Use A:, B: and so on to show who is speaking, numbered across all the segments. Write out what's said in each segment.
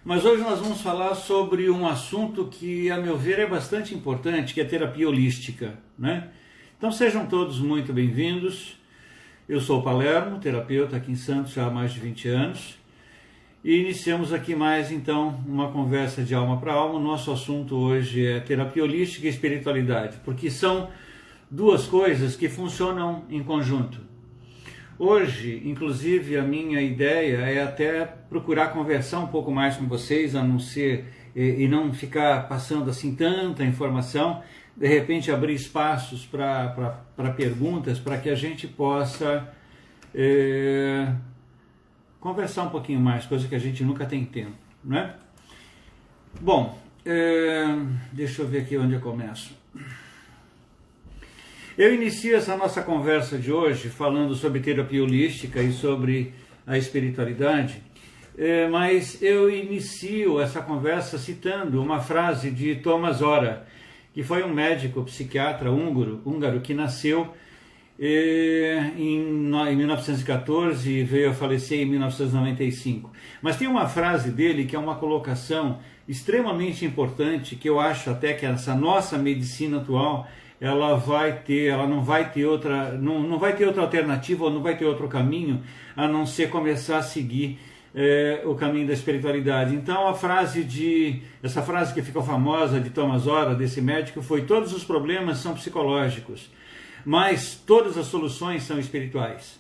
A: Mas hoje nós vamos falar sobre um assunto que, a meu ver, é bastante importante, que é a terapia holística, né? Então sejam todos muito bem-vindos. Eu sou o Palermo, terapeuta aqui em Santos já há mais de 20 anos. E iniciamos aqui mais, então, uma conversa de alma para alma. O nosso assunto hoje é terapia holística e espiritualidade, porque são duas coisas que funcionam em conjunto. Hoje, inclusive, a minha ideia é até procurar conversar um pouco mais com vocês, a não ser e não ficar passando assim tanta informação, de repente abrir espaços para perguntas, para que a gente possa conversar um pouquinho mais, coisa que a gente nunca tem tempo, né? Bom, deixa eu ver aqui onde eu começo. Eu inicio essa nossa conversa de hoje falando sobre terapia holística e sobre a espiritualidade, mas eu inicio essa conversa citando uma frase de Thomas Ora, que foi um médico psiquiatra húngaro que nasceu em 1914 e veio a falecer em 1995. Mas tem uma frase dele que é uma colocação extremamente importante, que eu acho até que essa nossa medicina atual ela não vai ter outra alternativa, ou não vai ter outro caminho a não ser começar a seguir o caminho da espiritualidade. Então essa frase que ficou famosa de Thomas Ora, desse médico, foi: todos os problemas são psicológicos, mas todas as soluções são espirituais.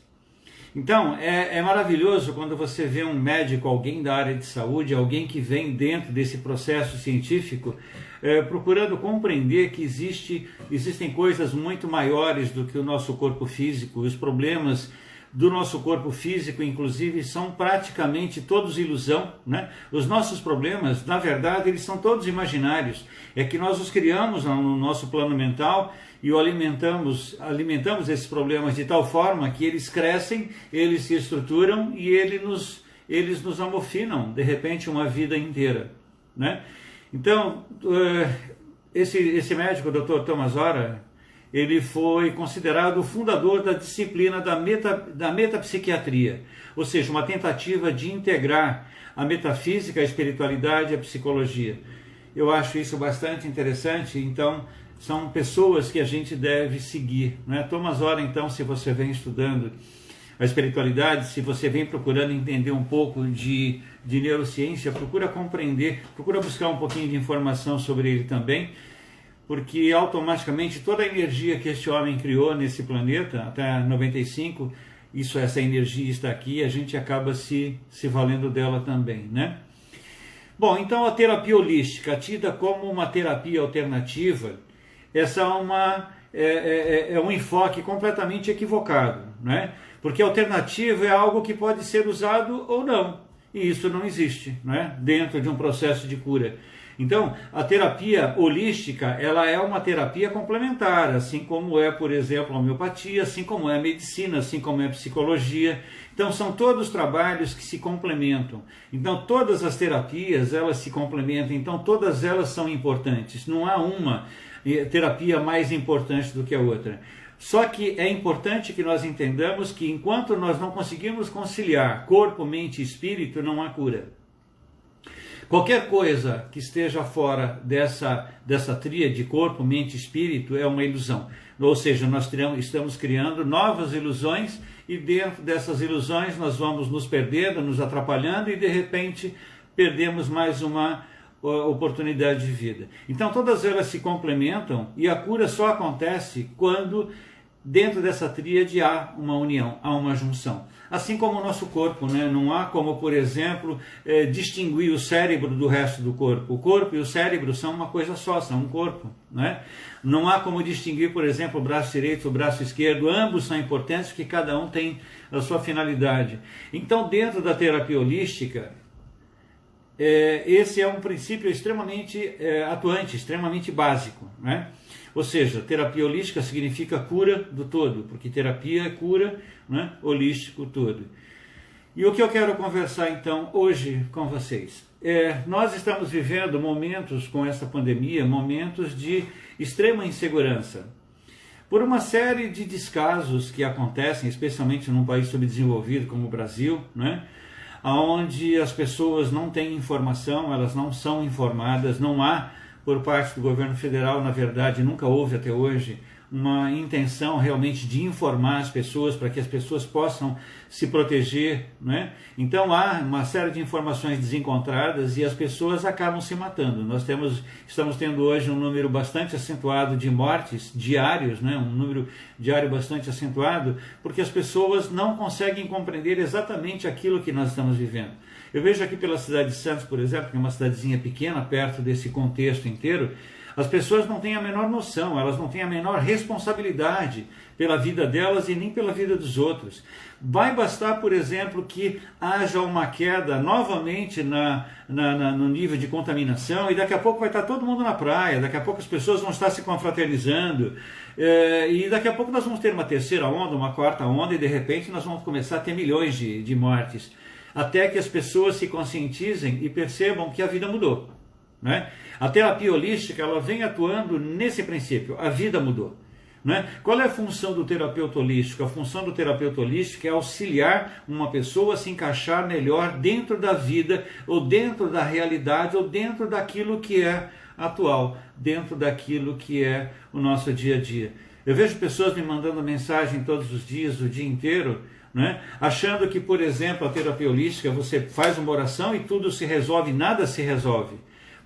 A: Então é maravilhoso quando você vê um médico, alguém da área de saúde, alguém que vem dentro desse processo científico, procurando compreender que existem coisas muito maiores do que o nosso corpo físico. Os problemas do nosso corpo físico, inclusive, são praticamente todos ilusão, né? Os nossos problemas, na verdade, eles são todos imaginários. É que nós os criamos no nosso plano mental e alimentamos esses problemas de tal forma que eles crescem, eles se estruturam e eles nos amofinam, de repente, uma vida inteira, né? Então, esse médico, o Dr. Thomas Ora, ele foi considerado o fundador da disciplina da metapsiquiatria, ou seja, uma tentativa de integrar a metafísica, a espiritualidade e a psicologia. Eu acho isso bastante interessante. Então, são pessoas que a gente deve seguir, né? Thomas Ora, então, se você vem estudando a espiritualidade, se você vem procurando entender um pouco de neurociência, procura compreender, procura buscar um pouquinho de informação sobre ele também, porque automaticamente toda a energia que este homem criou nesse planeta, até 95, essa energia está aqui, a gente acaba se valendo dela também, né? Bom, então a terapia holística, tida como uma terapia alternativa, essa é um enfoque completamente equivocado, né? Porque alternativa é algo que pode ser usado ou não, e isso não existe, né? Dentro de um processo de cura. Então, a terapia holística, ela é uma terapia complementar, assim como é, por exemplo, a homeopatia, assim como é a medicina, assim como é a psicologia. Então, são todos trabalhos que se complementam. Então, todas as terapias, elas se complementam, então todas elas são importantes. Não há uma terapia mais importante do que a outra. Só que é importante que nós entendamos que enquanto nós não conseguirmos conciliar corpo, mente e espírito, não há cura. Qualquer coisa que esteja fora dessa tríade corpo, mente e espírito é uma ilusão. Ou seja, nós estamos criando novas ilusões e dentro dessas ilusões nós vamos nos perdendo, nos atrapalhando e de repente perdemos mais uma oportunidade de vida. Então todas elas se complementam e a cura só acontece quando dentro dessa tríade há uma união, há uma junção. Assim como o nosso corpo, né? Não há como, por exemplo, distinguir o cérebro do resto do corpo. O corpo e o cérebro são uma coisa só, são um corpo, né? Não há como distinguir, por exemplo, o braço direito e o braço esquerdo. Ambos são importantes porque cada um tem a sua finalidade. Então, dentro da terapia holística, esse é um princípio extremamente atuante, extremamente básico, né? Ou seja, terapia holística significa cura do todo, porque terapia é cura, né? Holístico todo. E o que eu quero conversar então hoje com vocês? Nós estamos vivendo momentos com essa pandemia, momentos de extrema insegurança. Por uma série de descasos que acontecem, especialmente num país subdesenvolvido como o Brasil, né? onde as pessoas não têm informação, elas não são informadas, não há, por parte do governo federal, na verdade, nunca houve até hoje, uma intenção realmente de informar as pessoas para que as pessoas possam se proteger, né? Então há uma série de informações desencontradas e as pessoas acabam se matando. Estamos tendo hoje um número bastante acentuado de mortes diários, né? Um número diário bastante acentuado, porque as pessoas não conseguem compreender exatamente aquilo que nós estamos vivendo. Eu vejo aqui pela cidade de Santos, por exemplo, que é uma cidadezinha pequena, perto desse contexto inteiro, as pessoas não têm a menor noção, elas não têm a menor responsabilidade pela vida delas e nem pela vida dos outros. Vai bastar, por exemplo, que haja uma queda novamente no nível de contaminação e daqui a pouco vai estar todo mundo na praia, daqui a pouco as pessoas vão estar se confraternizando e daqui a pouco nós vamos ter uma terceira onda, uma quarta onda e de repente nós vamos começar a ter milhões de mortes. Até que as pessoas se conscientizem e percebam que a vida mudou, né? A terapia holística, ela vem atuando nesse princípio, a vida mudou, né? Qual é a função do terapeuta holístico? A função do terapeuta holístico é auxiliar uma pessoa a se encaixar melhor dentro da vida, ou dentro da realidade, ou dentro daquilo que é atual, dentro daquilo que é o nosso dia a dia. Eu vejo pessoas me mandando mensagem todos os dias, o dia inteiro, né? Achando que, por exemplo, a terapia holística, você faz uma oração e tudo se resolve, nada se resolve.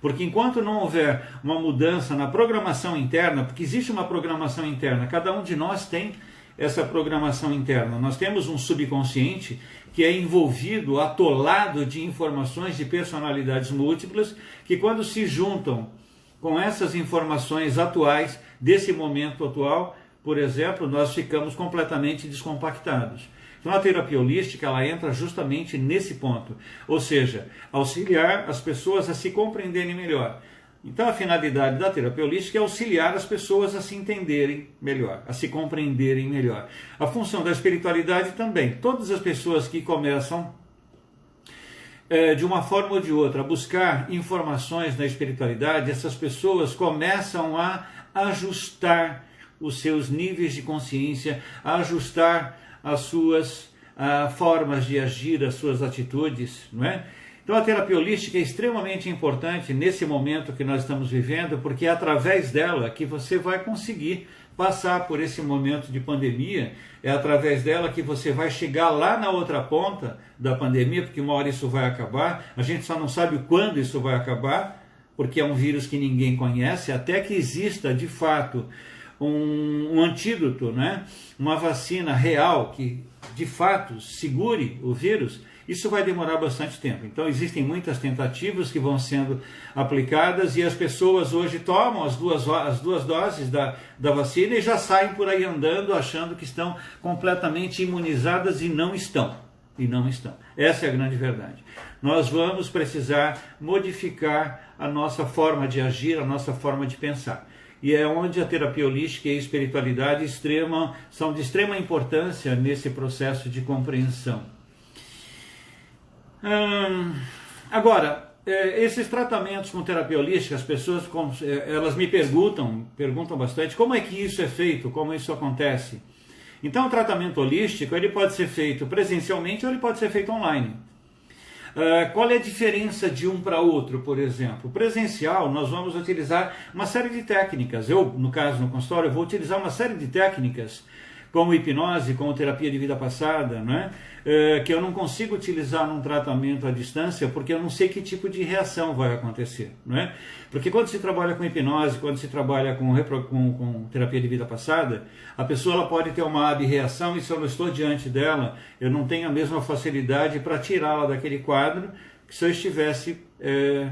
A: Porque enquanto não houver uma mudança na programação interna, porque existe uma programação interna, cada um de nós tem essa programação interna. Nós temos um subconsciente que é envolvido, atolado de informações de personalidades múltiplas, que quando se juntam com essas informações atuais, desse momento atual, por exemplo, nós ficamos completamente descompactados. Então a terapia holística, ela entra justamente nesse ponto, ou seja, auxiliar as pessoas a se compreenderem melhor. Então a finalidade da terapia holística é auxiliar as pessoas a se entenderem melhor, a se compreenderem melhor. A função da espiritualidade também. Todas as pessoas que começam de uma forma ou de outra a buscar informações na espiritualidade, essas pessoas começam a ajustar os seus níveis de consciência, a ajustar as suas formas de agir, as suas atitudes, não é? Então a terapia holística é extremamente importante nesse momento que nós estamos vivendo, porque é através dela que você vai conseguir passar por esse momento de pandemia, é através dela que você vai chegar lá na outra ponta da pandemia, porque uma hora isso vai acabar, a gente só não sabe quando isso vai acabar, porque é um vírus que ninguém conhece, até que exista de fato um antídoto, né? Uma vacina real que de fato segure o vírus, isso vai demorar bastante tempo. Então existem muitas tentativas que vão sendo aplicadas e as pessoas hoje tomam as duas doses da vacina e já saem por aí andando achando que estão completamente imunizadas e não estão. Essa é a grande verdade. Nós vamos precisar modificar a nossa forma de agir, a nossa forma de pensar. E é onde a terapia holística e a espiritualidade são de extrema importância nesse processo de compreensão. Agora, esses tratamentos com terapia holística, as pessoas elas me perguntam bastante como é que isso é feito, como isso acontece. Então o tratamento holístico ele pode ser feito presencialmente ou ele pode ser feito online. Qual é a diferença de um para outro, por exemplo? Presencial, nós vamos utilizar uma série de técnicas. Eu, no caso, no consultório, vou utilizar uma série de técnicas, como hipnose, como terapia de vida passada, né? Que eu não consigo utilizar num tratamento à distância, porque eu não sei que tipo de reação vai acontecer, né? Porque quando se trabalha com hipnose, quando se trabalha com terapia de vida passada, a pessoa ela pode ter uma abreação e se eu não estou diante dela, eu não tenho a mesma facilidade para tirá-la daquele quadro que se eu estivesse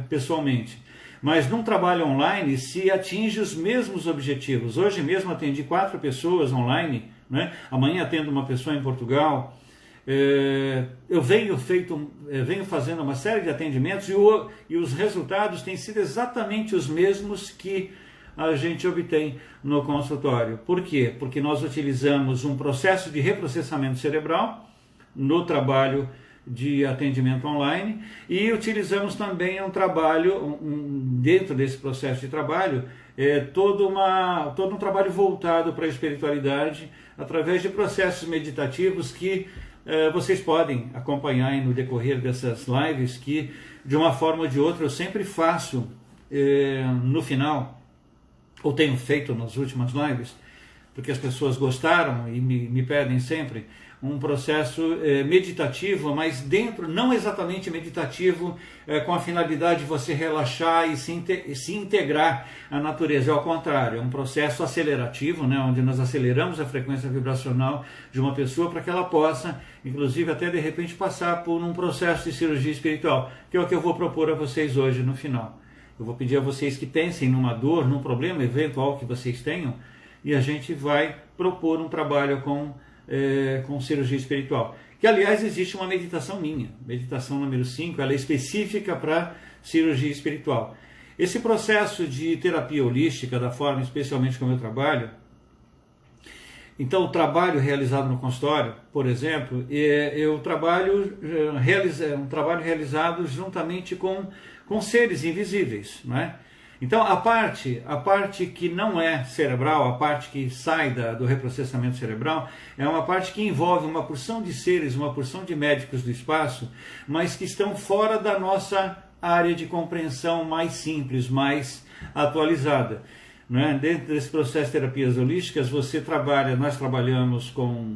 A: pessoalmente. Mas num trabalho online se atinge os mesmos objetivos. Hoje mesmo atendi 4 pessoas online, né? Amanhã atendo uma pessoa em Portugal. Eu venho fazendo uma série de atendimentos e os resultados têm sido exatamente os mesmos que a gente obtém no consultório. Por quê? Porque nós utilizamos um processo de reprocessamento cerebral no trabalho de atendimento online e utilizamos também um trabalho, dentro desse processo de trabalho, todo um trabalho voltado para a espiritualidade através de processos meditativos que vocês podem acompanhar aí no decorrer dessas lives que, de uma forma ou de outra, eu sempre faço no final, ou tenho feito nas últimas lives, porque as pessoas gostaram e me pedem sempre, um processo meditativo, mas dentro, não exatamente meditativo, com a finalidade de você relaxar e se integrar à natureza. Ao contrário, é um processo acelerativo, né, onde nós aceleramos a frequência vibracional de uma pessoa para que ela possa, inclusive até de repente, passar por um processo de cirurgia espiritual, que é o que eu vou propor a vocês hoje no final. Eu vou pedir a vocês que pensem numa dor, num problema eventual que vocês tenham, e a gente vai propor um trabalho com cirurgia espiritual. Que, aliás, existe uma meditação minha, meditação número 5, ela é específica para cirurgia espiritual. Esse processo de terapia holística, da forma especialmente como eu trabalho, então o trabalho realizado no consultório, por exemplo, eu trabalho um trabalho realizado juntamente com seres invisíveis, não é? Então, a parte que não é cerebral, a parte que sai do reprocessamento cerebral, é uma parte que envolve uma porção de seres, uma porção de médicos do espaço, mas que estão fora da nossa área de compreensão mais simples, mais atualizada. Né? Dentro desse processo de terapias holísticas, nós trabalhamos com,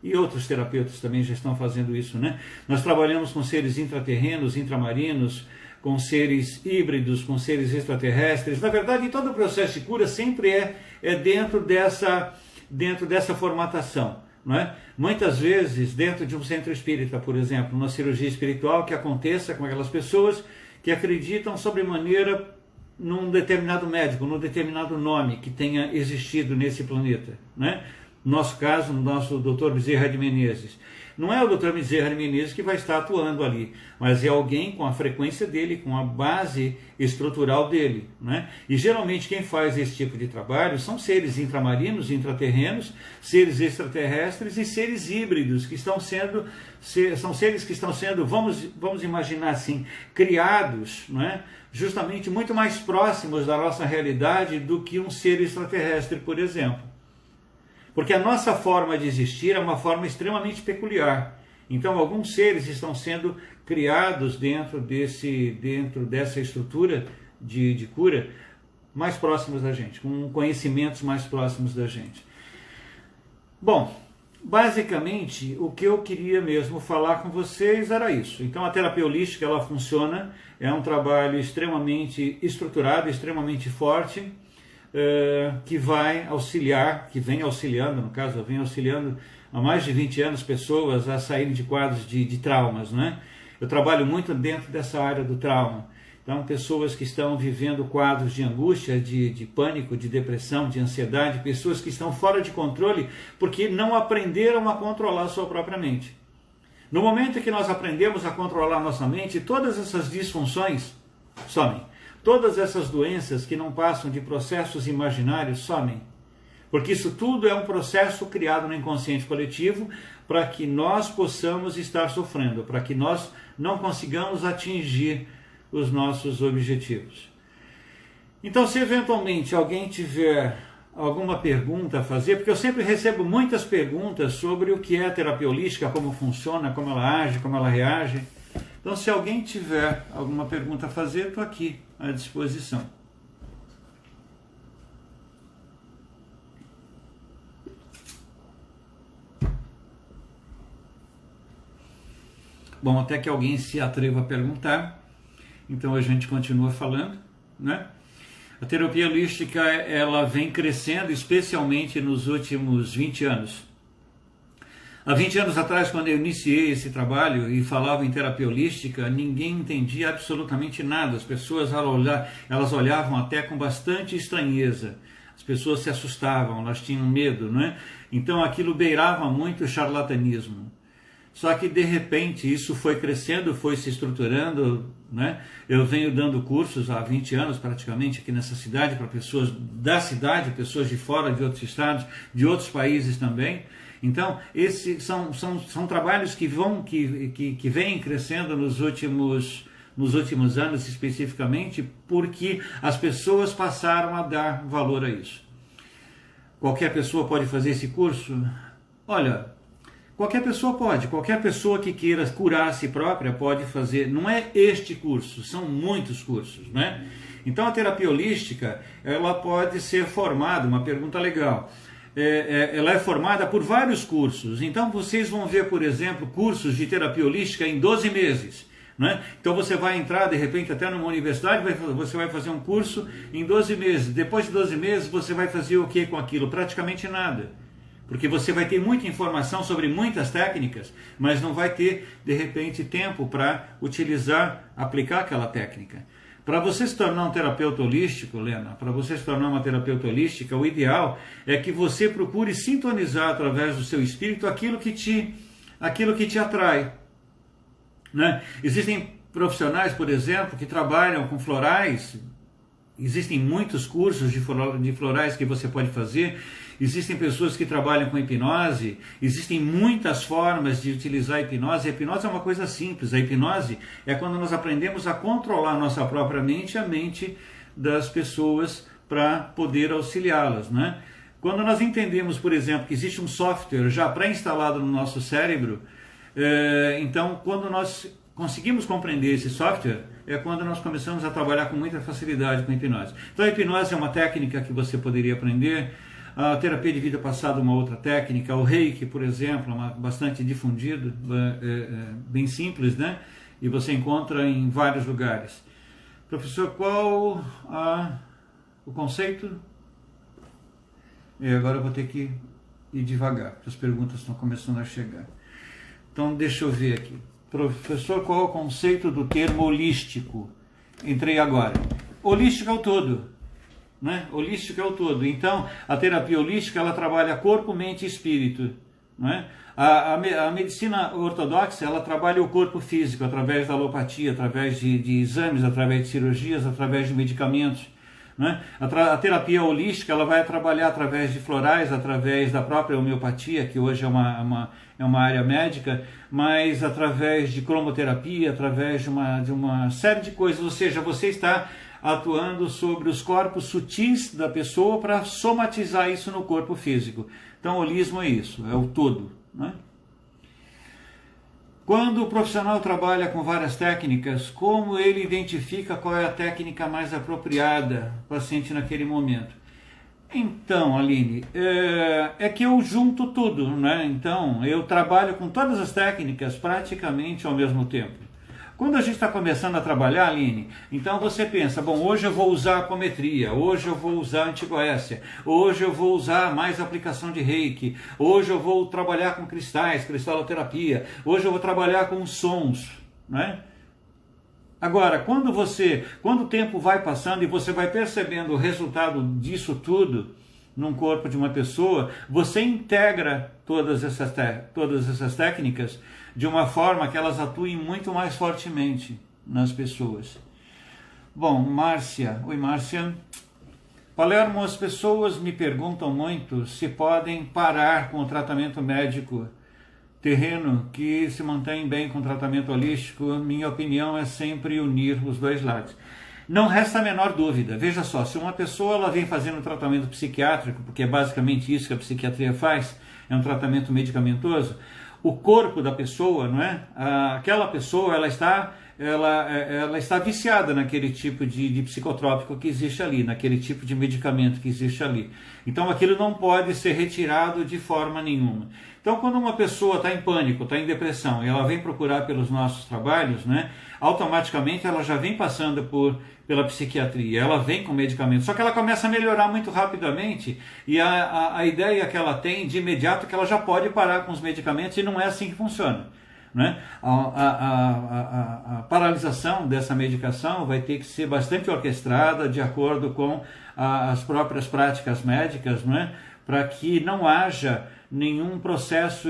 A: e outros terapeutas também já estão fazendo isso, né? Nós trabalhamos com seres intraterrenos, intramarinos, com seres híbridos, com seres extraterrestres. Na verdade, todo o processo de cura sempre é dentro dessa formatação. Não é? Muitas vezes, dentro de um centro espírita, por exemplo, uma cirurgia espiritual que aconteça com aquelas pessoas que acreditam sobremaneira num determinado médico, num determinado nome que tenha existido nesse planeta. Né? No nosso caso, no nosso Dr. Bezerra de Menezes. Não é o Dr. Bezerra de Menezes que vai estar atuando ali, mas é alguém com a frequência dele, com a base estrutural dele. Né? E geralmente quem faz esse tipo de trabalho são seres intramarinos, intraterrenos, seres extraterrestres e seres híbridos, que são seres que estão sendo, vamos imaginar assim, criados, não é? Justamente muito mais próximos da nossa realidade do que um ser extraterrestre, por exemplo. Porque a nossa forma de existir é uma forma extremamente peculiar. Então, alguns seres estão sendo criados dentro dessa estrutura de cura mais próximos da gente, com conhecimentos mais próximos da gente. Bom, basicamente, o que eu queria mesmo falar com vocês era isso. Então, a terapia holística, ela funciona, é um trabalho extremamente estruturado, extremamente forte, que vai auxiliar, que vem auxiliando, no caso, vem auxiliando há mais de 20 anos pessoas a saírem de quadros de traumas, né? Eu trabalho muito dentro dessa área do trauma. Então, pessoas que estão vivendo quadros de angústia, de pânico, de depressão, de ansiedade, pessoas que estão fora de controle porque não aprenderam a controlar a sua própria mente. No momento que nós aprendemos a controlar a nossa mente, todas essas disfunções somem. Todas essas doenças que não passam de processos imaginários somem. Porque isso tudo é um processo criado no inconsciente coletivo para que nós possamos estar sofrendo, para que nós não consigamos atingir os nossos objetivos. Então, se eventualmente alguém tiver alguma pergunta a fazer, porque eu sempre recebo muitas perguntas sobre o que é a terapia holística, como funciona, como ela age, como ela reage. Então, se alguém tiver alguma pergunta a fazer, estou aqui à disposição. Bom, até que alguém se atreva a perguntar, então a gente continua falando, né? A terapia holística, ela vem crescendo, especialmente nos últimos 20 anos. Há 20 anos atrás, quando eu iniciei esse trabalho e falava em terapia holística, ninguém entendia absolutamente nada. As pessoas, elas olhavam até com bastante estranheza. As pessoas se assustavam, elas tinham medo, não é? Então aquilo beirava muito o charlatanismo. Só que, de repente, isso foi crescendo, foi se estruturando, né? Eu venho dando cursos há 20 anos, praticamente, aqui nessa cidade, para pessoas da cidade, pessoas de fora, de outros estados, de outros países também. Então, esses são trabalhos que vêm crescendo nos últimos anos, especificamente, porque as pessoas passaram a dar valor a isso. Qualquer pessoa pode fazer esse curso? Olha, Qualquer pessoa pode, qualquer pessoa que queira curar a si própria pode fazer. Não é este curso, são muitos cursos, né? Então a terapia holística, ela pode ser formada, uma pergunta legal, ela é formada por vários cursos. Então vocês vão ver, por exemplo, cursos de terapia holística em 12 meses. Né? Então você vai entrar de repente até numa universidade, você vai fazer um curso em 12 meses. Depois de 12 meses você vai fazer o que com aquilo? Praticamente nada. Porque você vai ter muita informação sobre muitas técnicas, mas não vai ter de repente tempo para utilizar, aplicar aquela técnica. Para você se tornar um terapeuta holístico, Lena, para você se tornar uma terapeuta holística, o ideal é que você procure sintonizar através do seu espírito aquilo que te atrai. Né? Existem profissionais, por exemplo, que trabalham com florais. Existem muitos cursos de florais que você pode fazer. Existem pessoas que trabalham com hipnose. Existem muitas formas de utilizar a hipnose. A hipnose é uma coisa simples. A hipnose é quando nós aprendemos a controlar a nossa própria mente e a mente das pessoas para poder auxiliá-las, né? Quando nós entendemos, por exemplo, que existe um software já pré-instalado no nosso cérebro, então quando nós conseguimos compreender esse software, é quando nós começamos a trabalhar com muita facilidade com a hipnose. Então a hipnose é uma técnica que você poderia aprender. A terapia de vida passada é uma outra técnica. O reiki, por exemplo, é bastante difundido, bem simples, né? E você encontra em vários lugares. Professor, qual o conceito? Agora eu vou ter que ir devagar, porque as perguntas estão começando a chegar. Então deixa eu ver aqui. Professor, qual é o conceito do termo holístico? Entrei agora. Holístico é o todo, né? Holístico é o todo. Então, a terapia holística, ela trabalha corpo, mente e espírito, né? A medicina ortodoxa, ela trabalha o corpo físico através da alopatia, através de exames, através de cirurgias, através de medicamentos, né? A terapia holística, ela vai trabalhar através de florais, através da própria homeopatia, que hoje é uma área médica, mas através de cromoterapia, através de uma série de coisas. Ou seja, você está atuando sobre os corpos sutis da pessoa para somatizar isso no corpo físico. Então, o holismo é isso, é o todo, né? Quando o profissional trabalha com várias técnicas, como ele identifica qual é a técnica mais apropriada para o paciente naquele momento? Então, Aline, é que eu junto tudo, né? Então, eu trabalho com todas as técnicas praticamente ao mesmo tempo. Quando a gente está começando a trabalhar, Aline, então você pensa, bom, hoje eu vou usar apometria, hoje eu vou usar antigoécia, hoje eu vou usar mais aplicação de reiki, hoje eu vou trabalhar com cristais, cristaloterapia, hoje eu vou trabalhar com sons, né? Agora, quando o tempo vai passando e você vai percebendo o resultado disso tudo num corpo de uma pessoa, você integra todas essas técnicas de uma forma que elas atuem muito mais fortemente nas pessoas. Bom, Márcia. Oi, Márcia. Palermo, as pessoas me perguntam muito se podem parar com o tratamento médico terreno que se mantém bem com o tratamento holístico. Minha opinião é sempre unir os dois lados. Não resta a menor dúvida. Veja só, se uma pessoa ela vem fazendo um tratamento psiquiátrico, porque é basicamente isso que a psiquiatria faz, é um tratamento medicamentoso, o corpo da pessoa, não é? Aquela pessoa ela está viciada naquele tipo de psicotrópico que existe ali, naquele tipo de medicamento que existe ali. Então aquilo não pode ser retirado de forma nenhuma. Então quando uma pessoa está em pânico, está em depressão, e ela vem procurar pelos nossos trabalhos, né, automaticamente ela já vem passando pela psiquiatria, ela vem com medicamento, só que ela começa a melhorar muito rapidamente, e a ideia que ela tem de imediato é que ela já pode parar com os medicamentos, e não é assim que funciona. Né? A paralisação dessa medicação vai ter que ser bastante orquestrada de acordo com as próprias práticas médicas, né? Para que não haja nenhum processo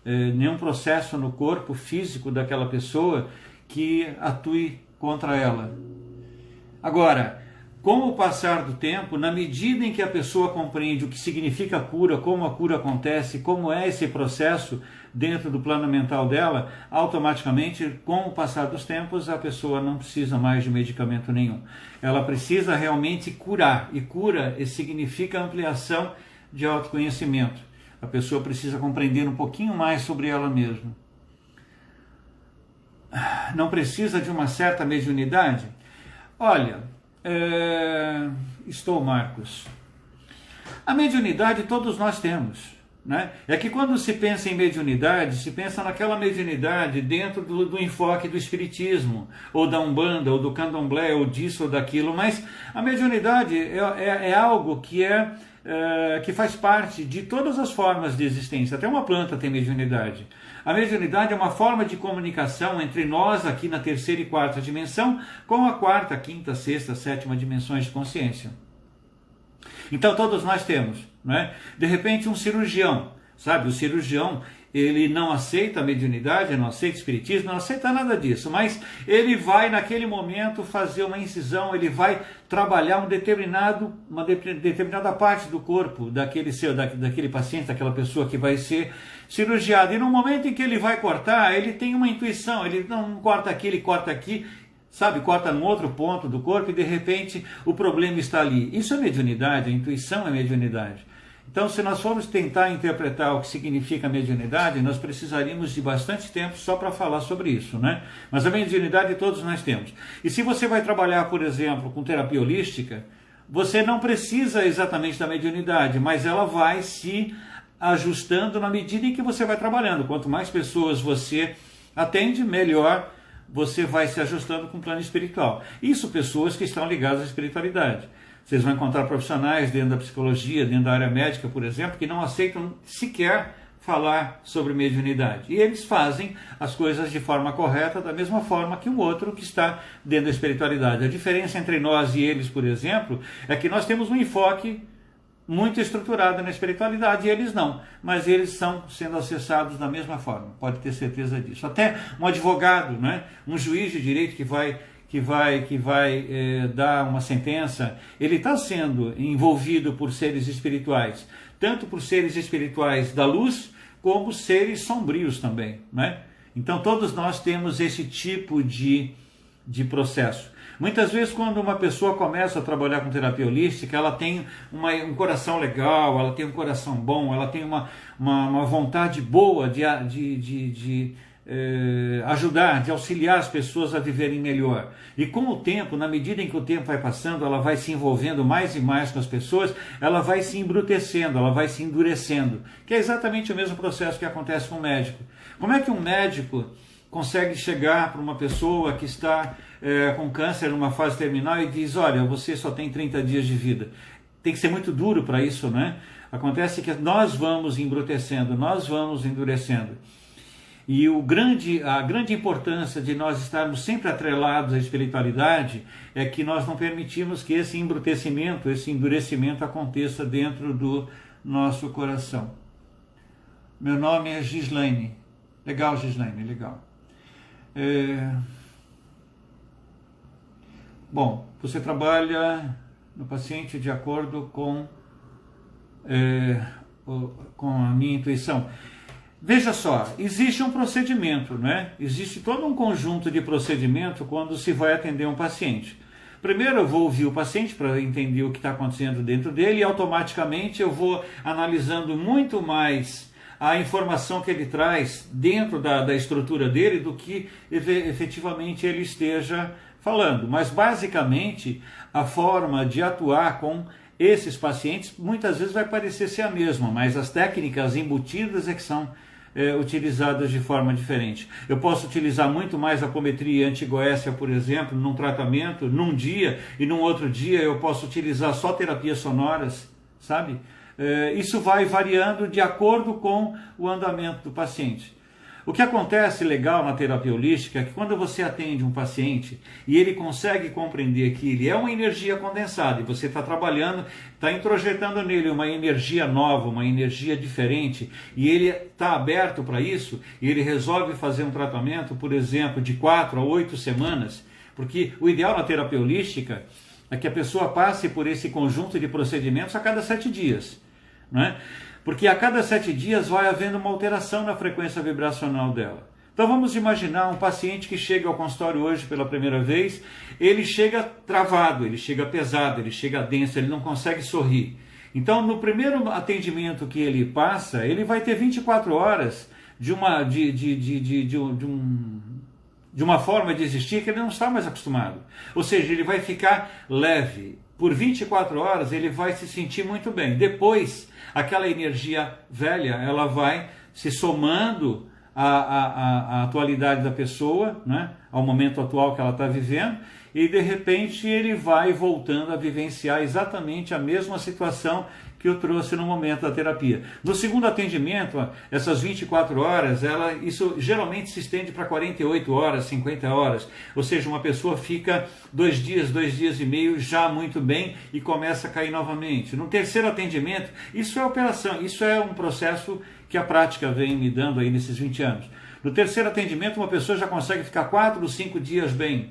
A: nenhum processo no corpo físico daquela pessoa que atue contra ela. Agora, com o passar do tempo, na medida em que a pessoa compreende o que significa a cura, como a cura acontece, como é esse processo dentro do plano mental dela, automaticamente, com o passar dos tempos, a pessoa não precisa mais de medicamento nenhum. Ela precisa realmente curar, e cura significa ampliação de autoconhecimento. A pessoa precisa compreender um pouquinho mais sobre ela mesma. Não precisa de uma certa mediunidade? Olha, Marcos. A mediunidade todos nós temos. Né? É que quando se pensa em mediunidade, se pensa naquela mediunidade dentro do enfoque do espiritismo, ou da Umbanda, ou do Candomblé, ou disso ou daquilo, mas a mediunidade é algo que faz parte de todas as formas de existência. Até uma planta tem mediunidade. A mediunidade é uma forma de comunicação entre nós aqui na terceira e quarta dimensão com a quarta, quinta, sexta, sétima dimensões de consciência. Então todos nós temos, né? De repente um cirurgião, sabe? O cirurgião, ele não aceita a mediunidade, não aceita o espiritismo, não aceita nada disso, mas ele vai naquele momento fazer uma incisão, ele vai trabalhar uma determinada parte do corpo daquele paciente, daquela pessoa que vai ser cirurgiada. E no momento em que ele vai cortar, ele tem uma intuição, ele não corta aqui, ele corta aqui, sabe, corta num outro ponto do corpo e de repente o problema está ali. Isso é mediunidade, a intuição é mediunidade. Então, se nós formos tentar interpretar o que significa mediunidade, nós precisaríamos de bastante tempo só para falar sobre isso, né? Mas a mediunidade todos nós temos. E se você vai trabalhar, por exemplo, com terapia holística, você não precisa exatamente da mediunidade, mas ela vai se ajustando na medida em que você vai trabalhando. Quanto mais pessoas você atende, melhor você vai se ajustando com o plano espiritual. Isso pessoas que estão ligadas à espiritualidade. Vocês vão encontrar profissionais dentro da psicologia, dentro da área médica, por exemplo, que não aceitam sequer falar sobre mediunidade. E eles fazem as coisas de forma correta, da mesma forma que o outro que está dentro da espiritualidade. A diferença entre nós e eles, por exemplo, é que nós temos um enfoque muito estruturado na espiritualidade e eles não, mas eles estão sendo acessados da mesma forma, pode ter certeza disso. Até um advogado, né, um juiz de direito que vai dar uma sentença, ele está sendo envolvido por seres espirituais, tanto por seres espirituais da luz, como seres sombrios também, né? Então todos nós temos esse tipo de processo. Muitas vezes, quando uma pessoa começa a trabalhar com terapia holística, ela tem um coração legal, ela tem um coração bom, ela tem uma vontade boa de ajudar, de auxiliar as pessoas a viverem melhor. E com o tempo, na medida em que o tempo vai passando, ela vai se envolvendo mais e mais com as pessoas, ela vai se embrutecendo, ela vai se endurecendo, que é exatamente o mesmo processo que acontece com o médico. Como é que um médico consegue chegar para uma pessoa que está com câncer numa fase terminal e diz, olha, você só tem 30 dias de vida? Tem que ser muito duro para isso, né? Acontece que nós vamos embrutecendo, nós vamos endurecendo. E a grande importância de nós estarmos sempre atrelados à espiritualidade é que nós não permitimos que esse embrutecimento, esse endurecimento aconteça dentro do nosso coração. Meu nome é Gislaine. Legal, Gislaine, legal. Bom, você trabalha no paciente de acordo com a minha intuição. Veja só, existe um procedimento, né? Existe todo um conjunto de procedimento quando se vai atender um paciente. Primeiro eu vou ouvir o paciente para entender o que está acontecendo dentro dele e automaticamente eu vou analisando muito mais a informação que ele traz dentro da estrutura dele do que efetivamente ele esteja falando. Mas basicamente a forma de atuar com esses pacientes muitas vezes vai parecer ser a mesma, mas as técnicas embutidas é que são utilizadas de forma diferente. Eu posso utilizar muito mais apometria antigoécia, por exemplo, num tratamento, num dia, e num outro dia eu posso utilizar só terapias sonoras, sabe? Isso vai variando de acordo com o andamento do paciente. O que acontece legal na terapia holística é que quando você atende um paciente e ele consegue compreender que ele é uma energia condensada e você está trabalhando, está introjetando nele uma energia nova, uma energia diferente e ele está aberto para isso e ele resolve fazer um tratamento, por exemplo, de 4 a 8 semanas, porque o ideal na terapia holística é que a pessoa passe por esse conjunto de procedimentos a cada 7 dias, não é? Porque a cada 7 dias vai havendo uma alteração na frequência vibracional dela. Então vamos imaginar um paciente que chega ao consultório hoje pela primeira vez, ele chega travado, ele chega pesado, ele chega denso, ele não consegue sorrir. Então, no primeiro atendimento que ele passa, ele vai ter 24 horas de uma forma de existir que ele não está mais acostumado. Ou seja, ele vai ficar leve. Por 24 horas ele vai se sentir muito bem. Depois, aquela energia velha, ela vai se somando à atualidade da pessoa, né? Ao momento atual que ela está vivendo, e de repente ele vai voltando a vivenciar exatamente a mesma situação que eu trouxe no momento da terapia. No segundo atendimento, essas 24 horas, isso geralmente se estende para 48 horas, 50 horas, ou seja, uma pessoa fica 2 dias e meio já muito bem e começa a cair novamente. No terceiro atendimento, isso é operação, isso é um processo que a prática vem me dando aí nesses 20 anos. No terceiro atendimento, uma pessoa já consegue ficar 4 ou 5 dias bem.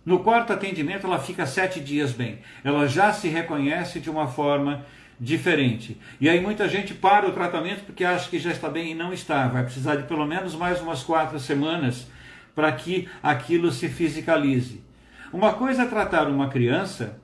A: No quarto atendimento, ela fica 7 dias bem. Ela já se reconhece de uma forma diferente. E aí muita gente para o tratamento porque acha que já está bem e não está. Vai precisar de pelo menos mais umas 4 semanas para que aquilo se fisicalize. Uma coisa é tratar uma criança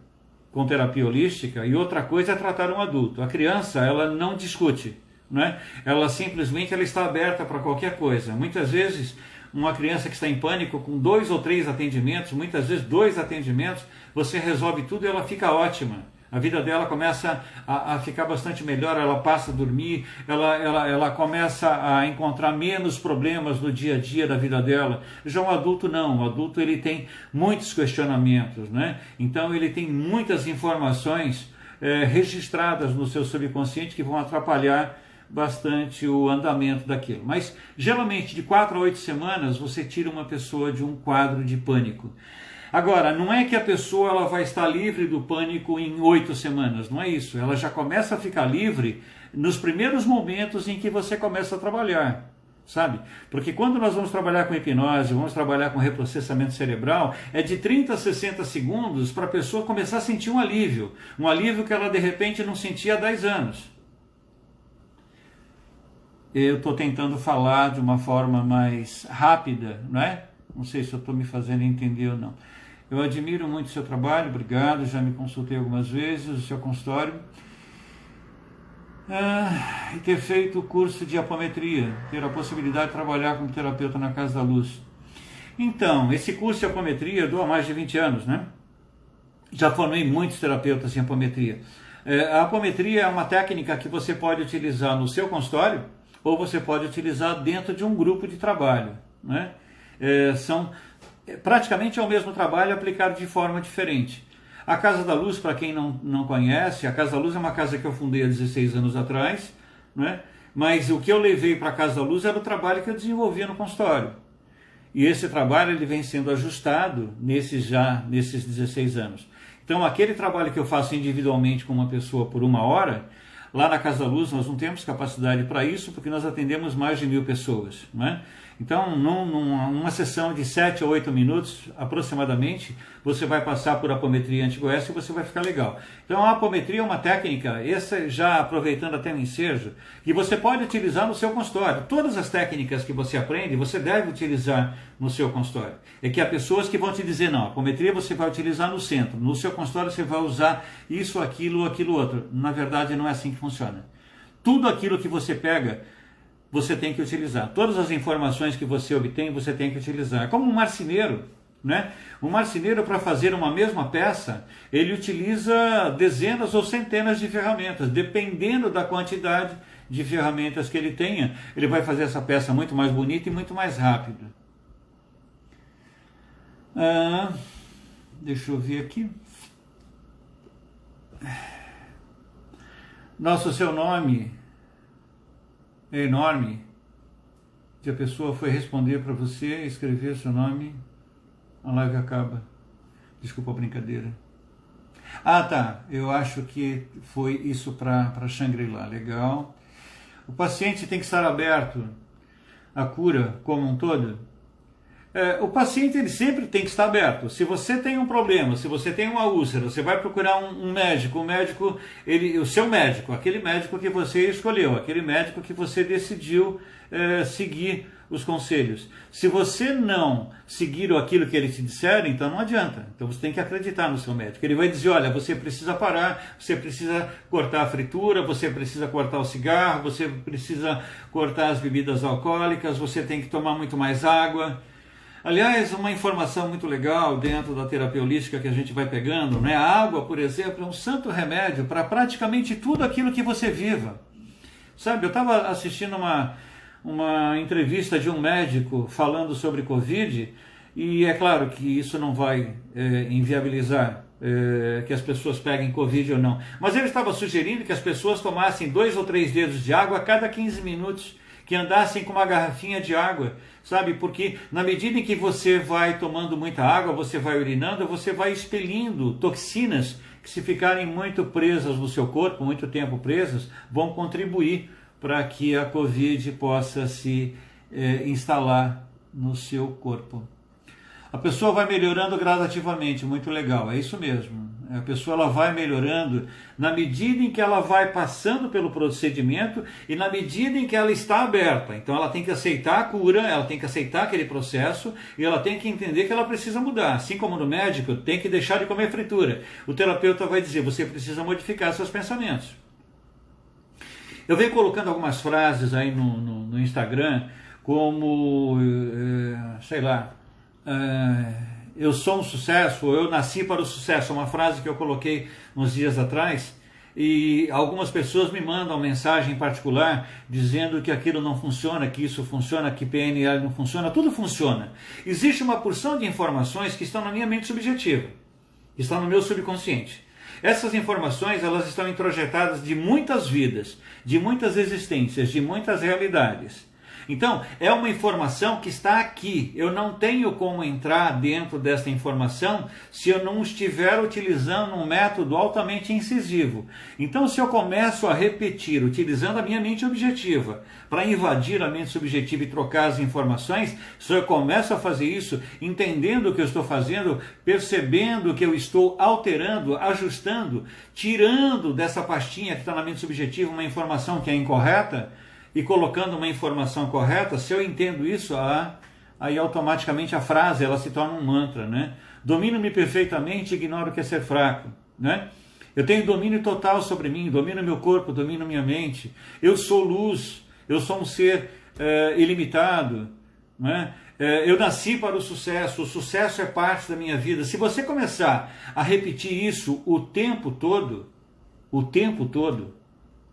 A: com terapia holística e outra coisa é tratar um adulto. A criança, ela não discute, né? Ela simplesmente está aberta para qualquer coisa. Muitas vezes uma criança que está em pânico com 2 ou 3 atendimentos, muitas vezes 2 atendimentos, você resolve tudo e ela fica ótima. A vida dela começa a ficar bastante melhor, ela passa a dormir, ela começa a encontrar menos problemas no dia a dia da vida dela. Já o adulto não, o adulto ele tem muitos questionamentos, né? Então ele tem muitas informações registradas no seu subconsciente que vão atrapalhar bastante o andamento daquilo. Mas geralmente de 4 a 8 semanas você tira uma pessoa de um quadro de pânico. Agora, não é que a pessoa ela vai estar livre do pânico em 8 semanas, não é isso. Ela já começa a ficar livre nos primeiros momentos em que você começa a trabalhar, sabe? Porque quando nós vamos trabalhar com hipnose, vamos trabalhar com reprocessamento cerebral, é de 30 a 60 segundos para a pessoa começar a sentir um alívio que ela de repente não sentia há 10 anos. Eu estou tentando falar de uma forma mais rápida, não é? Não sei se eu estou me fazendo entender ou não. Eu admiro muito o seu trabalho, obrigado, já me consultei algumas vezes, o seu consultório. E ter feito o curso de apometria, ter a possibilidade de trabalhar como terapeuta na Casa da Luz. Então, esse curso de apometria eu dou há mais de 20 anos, né? Já formei muitos terapeutas em apometria. A apometria é uma técnica que você pode utilizar no seu consultório ou você pode utilizar dentro de um grupo de trabalho, né? Praticamente é o mesmo trabalho aplicado de forma diferente. A Casa da Luz, para quem não conhece, a Casa da Luz é uma casa que eu fundei há 16 anos atrás, né? Mas o que eu levei para a Casa da Luz era o trabalho que eu desenvolvia no consultório. E esse trabalho ele vem sendo ajustado nesses 16 anos. Então aquele trabalho que eu faço individualmente com uma pessoa por 1 hora, lá na Casa da Luz nós não temos capacidade para isso, porque nós atendemos mais de 1000 pessoas, né? Então, numa sessão de 7 a 8 minutos, aproximadamente, você vai passar por apometria anti-goécia e você vai ficar legal. Então, a apometria é uma técnica, essa já aproveitando até o ensejo, que você pode utilizar no seu consultório. Todas as técnicas que você aprende, você deve utilizar no seu consultório. É que há pessoas que vão te dizer, não, a apometria você vai utilizar no centro, no seu consultório você vai usar isso, aquilo outro. Na verdade, não é assim que funciona. Tudo aquilo que você pega, você tem que utilizar. Todas as informações que você obtém, você tem que utilizar. É como um marceneiro, né? Um marceneiro, para fazer uma mesma peça, ele utiliza dezenas ou centenas de ferramentas. Dependendo da quantidade de ferramentas que ele tenha, ele vai fazer essa peça muito mais bonita e muito mais rápido. Deixa eu ver aqui. Nossa, o seu nome é enorme. Se a pessoa foi responder para você, escrever seu nome, a live acaba. Desculpa a brincadeira. Tá. Eu acho que foi isso para Shangri-La. Legal. O paciente tem que estar aberto à cura como um todo. O paciente ele sempre tem que estar aberto. Se você tem um problema, se você tem uma úlcera, você vai procurar um médico. O médico, o seu médico, aquele médico que você escolheu, aquele médico que você decidiu seguir os conselhos. Se você não seguir aquilo que ele te disser, então não adianta. Então você tem que acreditar no seu médico. Ele vai dizer, olha, você precisa parar, você precisa cortar a fritura, você precisa cortar o cigarro, você precisa cortar as bebidas alcoólicas, você tem que tomar muito mais água. Aliás, uma informação muito legal dentro da terapia holística que a gente vai pegando, né? A água, por exemplo, é um santo remédio para praticamente tudo aquilo que você viva. Sabe, eu estava assistindo uma entrevista de um médico falando sobre Covid, e é claro que isso não vai inviabilizar que as pessoas peguem Covid ou não, mas ele estava sugerindo que as pessoas tomassem 2 ou 3 dedos de água a cada 15 minutos, que andassem com uma garrafinha de água, sabe? Porque na medida em que você vai tomando muita água, você vai urinando, você vai expelindo toxinas que, se ficarem muito presas no seu corpo, muito tempo presas, vão contribuir para que a Covid possa se instalar no seu corpo. A pessoa vai melhorando gradativamente, muito legal, é isso mesmo. A pessoa ela vai melhorando na medida em que ela vai passando pelo procedimento e na medida em que ela está aberta. Então ela tem que aceitar a cura, ela tem que aceitar aquele processo e ela tem que entender que ela precisa mudar. Assim como no médico, tem que deixar de comer fritura. O terapeuta vai dizer, você precisa modificar seus pensamentos. Eu venho colocando algumas frases aí no Instagram, como, sei lá, eu sou um sucesso, ou eu nasci para o sucesso, é uma frase que eu coloquei uns dias atrás, e algumas pessoas me mandam mensagem em particular dizendo que aquilo não funciona, que isso funciona, que PNL não funciona. Tudo funciona. Existe uma porção de informações que estão na minha mente subjetiva, estão no meu subconsciente. Essas informações, elas estão introjetadas de muitas vidas, de muitas existências, de muitas realidades. Então, é uma informação que está aqui. Eu não tenho como entrar dentro dessa informação se eu não estiver utilizando um método altamente incisivo. Então, se eu começo a repetir, utilizando a minha mente objetiva, para invadir a mente subjetiva e trocar as informações, se eu começo a fazer isso, entendendo o que eu estou fazendo, percebendo que eu estou alterando, ajustando, tirando dessa pastinha que está na mente subjetiva uma informação que é incorreta, e colocando uma informação correta, se eu entendo isso, aí automaticamente a frase ela se torna um mantra, né? Domino-me perfeitamente, ignoro o que é ser fraco, né? Eu tenho domínio total sobre mim, domino meu corpo, domino minha mente. Eu sou luz, eu sou um ser ilimitado, né? Eu nasci para o sucesso é parte da minha vida. Se você começar a repetir isso o tempo todo,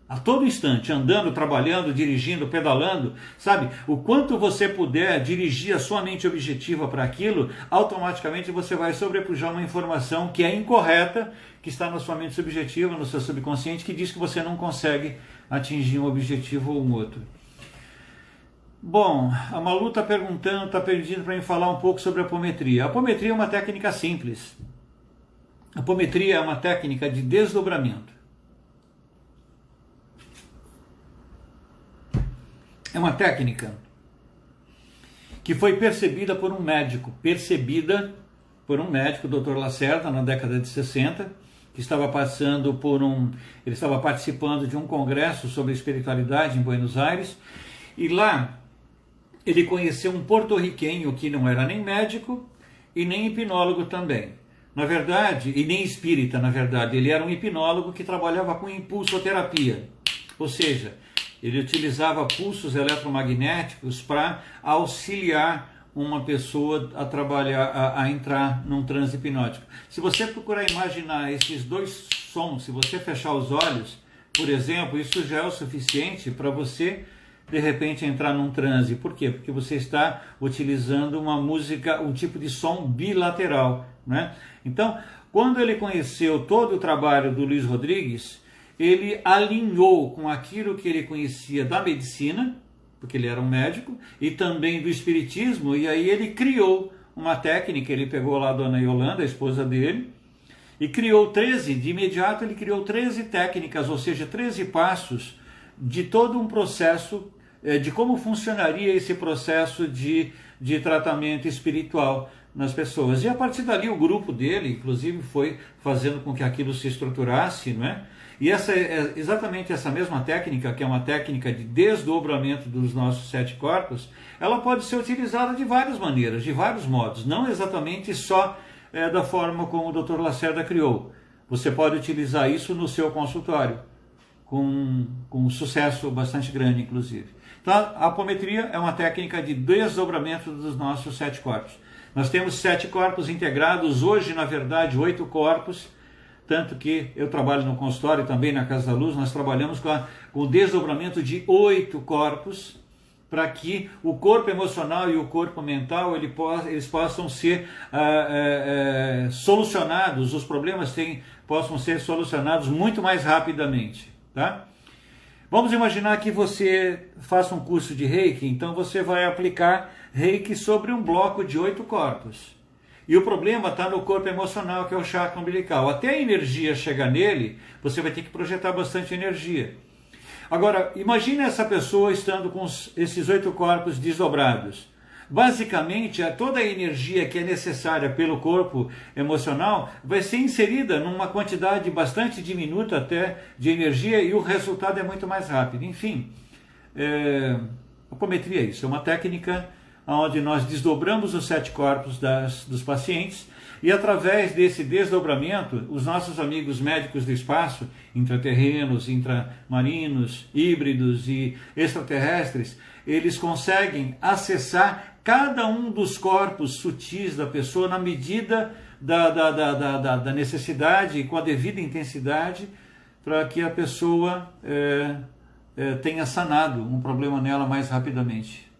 A: a todo instante, andando, trabalhando, dirigindo, pedalando, sabe? O quanto você puder dirigir a sua mente objetiva para aquilo, automaticamente você vai sobrepujar uma informação que é incorreta, que está na sua mente subjetiva, no seu subconsciente, que diz que você não consegue atingir um objetivo ou um outro. Bom, a Malu está perguntando, está pedindo para mim falar um pouco sobre a apometria. A apometria é uma técnica simples. A apometria é uma técnica de desdobramento. É uma técnica que foi percebida por um médico, o Dr. Lacerda, na década de 60, que estava ele estava participando de um congresso sobre espiritualidade em Buenos Aires, e lá ele conheceu um porto-riquenho que não era nem médico e nem hipnólogo também. Na verdade, e nem espírita, na verdade, ele era um hipnólogo que trabalhava com impulsoterapia, ou seja, ele utilizava pulsos eletromagnéticos para auxiliar uma pessoa a trabalhar, a entrar num transe hipnótico. Se você procurar imaginar esses dois sons, se você fechar os olhos, por exemplo, isso já é o suficiente para você, de repente, entrar num transe. Por quê? Porque você está utilizando uma música, um tipo de som bilateral, né? Então, quando ele conheceu todo o trabalho do Luiz Rodrigues, ele alinhou com aquilo que ele conhecia da medicina, porque ele era um médico, e também do espiritismo, e aí ele criou uma técnica. Ele pegou lá a dona Yolanda, a esposa dele, e criou 13, de imediato ele criou 13 técnicas, ou seja, 13 passos de todo um processo, de como funcionaria esse processo de tratamento espiritual, nas pessoas. E a partir dali o grupo dele, inclusive, foi fazendo com que aquilo se estruturasse, não é? E exatamente essa mesma técnica, que é uma técnica de desdobramento dos nossos 7 corpos, ela pode ser utilizada de várias maneiras, de vários modos, não exatamente só da forma como o Dr. Lacerda criou. Você pode utilizar isso no seu consultório, com um sucesso bastante grande, inclusive. Então, a apometria é uma técnica de desdobramento dos nossos 7 corpos. Nós temos 7 corpos integrados, hoje, na verdade, 8 corpos, tanto que eu trabalho no consultório, também na Casa da Luz, nós trabalhamos com o desdobramento de 8 corpos, para que o corpo emocional e o corpo mental eles possam ser solucionados, os problemas possam ser solucionados muito mais rapidamente. Tá? Vamos imaginar que você faça um curso de Reiki, então você vai aplicar Reiki sobre um bloco de 8 corpos. E o problema está no corpo emocional, que é o chakra umbilical. Até a energia chegar nele, você vai ter que projetar bastante energia. Agora, imagine essa pessoa estando com esses 8 corpos desdobrados. Basicamente, toda a energia que é necessária pelo corpo emocional vai ser inserida numa quantidade bastante diminuta até de energia e o resultado é muito mais rápido. Enfim, a apometria é isso, é uma técnica onde nós desdobramos os 7 corpos dos pacientes e através desse desdobramento, os nossos amigos médicos do espaço, intraterrenos, intramarinos, híbridos e extraterrestres, eles conseguem acessar cada um dos corpos sutis da pessoa na medida da necessidade e com a devida intensidade para que a pessoa tenha sanado um problema nela mais rapidamente.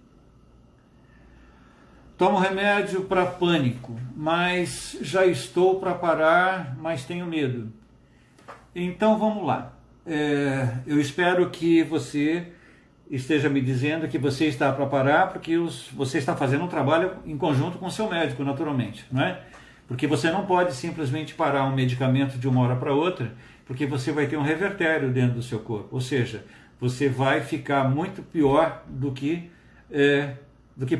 A: Tomo remédio para pânico, mas já estou para parar, mas tenho medo. Então vamos lá. Eu espero que você esteja me dizendo que você está para parar, porque você está fazendo um trabalho em conjunto com o seu médico, naturalmente, não é? Porque você não pode simplesmente parar um medicamento de uma hora para outra, porque você vai ter um revertério dentro do seu corpo, ou seja, você vai ficar muito pior do que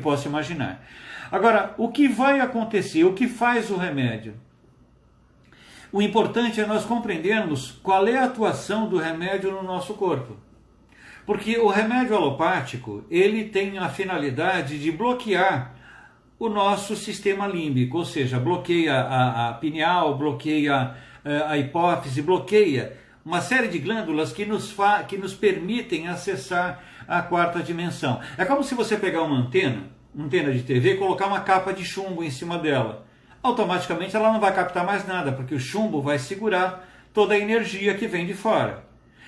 A: posso imaginar. Agora, o que vai acontecer? O que faz o remédio? O importante é nós compreendermos qual é a atuação do remédio no nosso corpo. Porque o remédio alopático, ele tem a finalidade de bloquear o nosso sistema límbico, ou seja, bloqueia a pineal, bloqueia a hipófise, bloqueia uma série de glândulas que nos permitem acessar a 4ª dimensão. É como se você pegar uma antena de TV e colocar uma capa de chumbo em cima dela. Automaticamente ela não vai captar mais nada, porque o chumbo vai segurar toda a energia que vem de fora.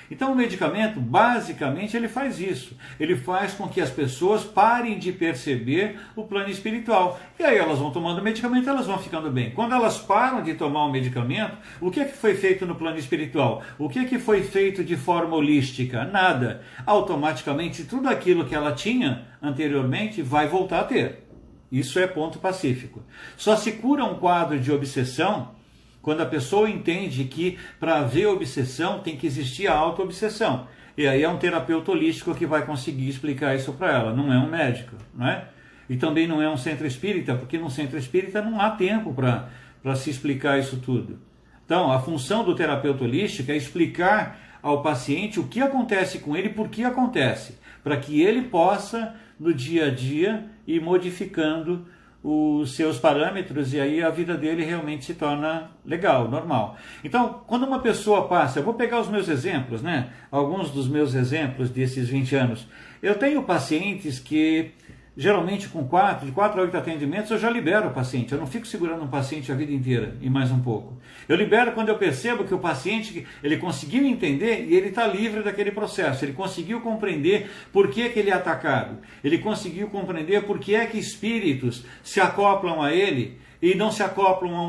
A: Então o medicamento, basicamente, ele faz isso. Ele faz com que as pessoas parem de perceber o plano espiritual. E aí elas vão tomando o medicamento, elas vão ficando bem. Quando elas param de tomar o medicamento, o que foi feito no plano espiritual? O que foi feito de forma holística? Nada. Automaticamente, tudo aquilo que ela tinha anteriormente vai voltar a ter. Isso é ponto pacífico. Só se cura um quadro de obsessão quando a pessoa entende que para haver obsessão tem que existir a auto-obsessão. E aí é um terapeuta holístico que vai conseguir explicar isso para ela, não é um médico, não é? E também não é um centro espírita, porque no centro espírita não há tempo para se explicar isso tudo. Então, a função do terapeuta holístico é explicar ao paciente o que acontece com ele e por que acontece, para que ele possa, no dia a dia, ir modificando os seus parâmetros e aí a vida dele realmente se torna legal, normal. Então, quando uma pessoa passa, eu vou pegar os meus exemplos, né? Alguns dos meus exemplos desses 20 anos. Eu tenho pacientes que, geralmente de 4 a 8 atendimentos, eu já libero o paciente. Eu não fico segurando um paciente a vida inteira e mais um pouco. Eu libero quando eu percebo que o paciente, ele conseguiu entender e ele está livre daquele processo. Ele conseguiu compreender por que ele é atacado. Ele conseguiu compreender por que é que espíritos se acoplam a ele e não se acoplam a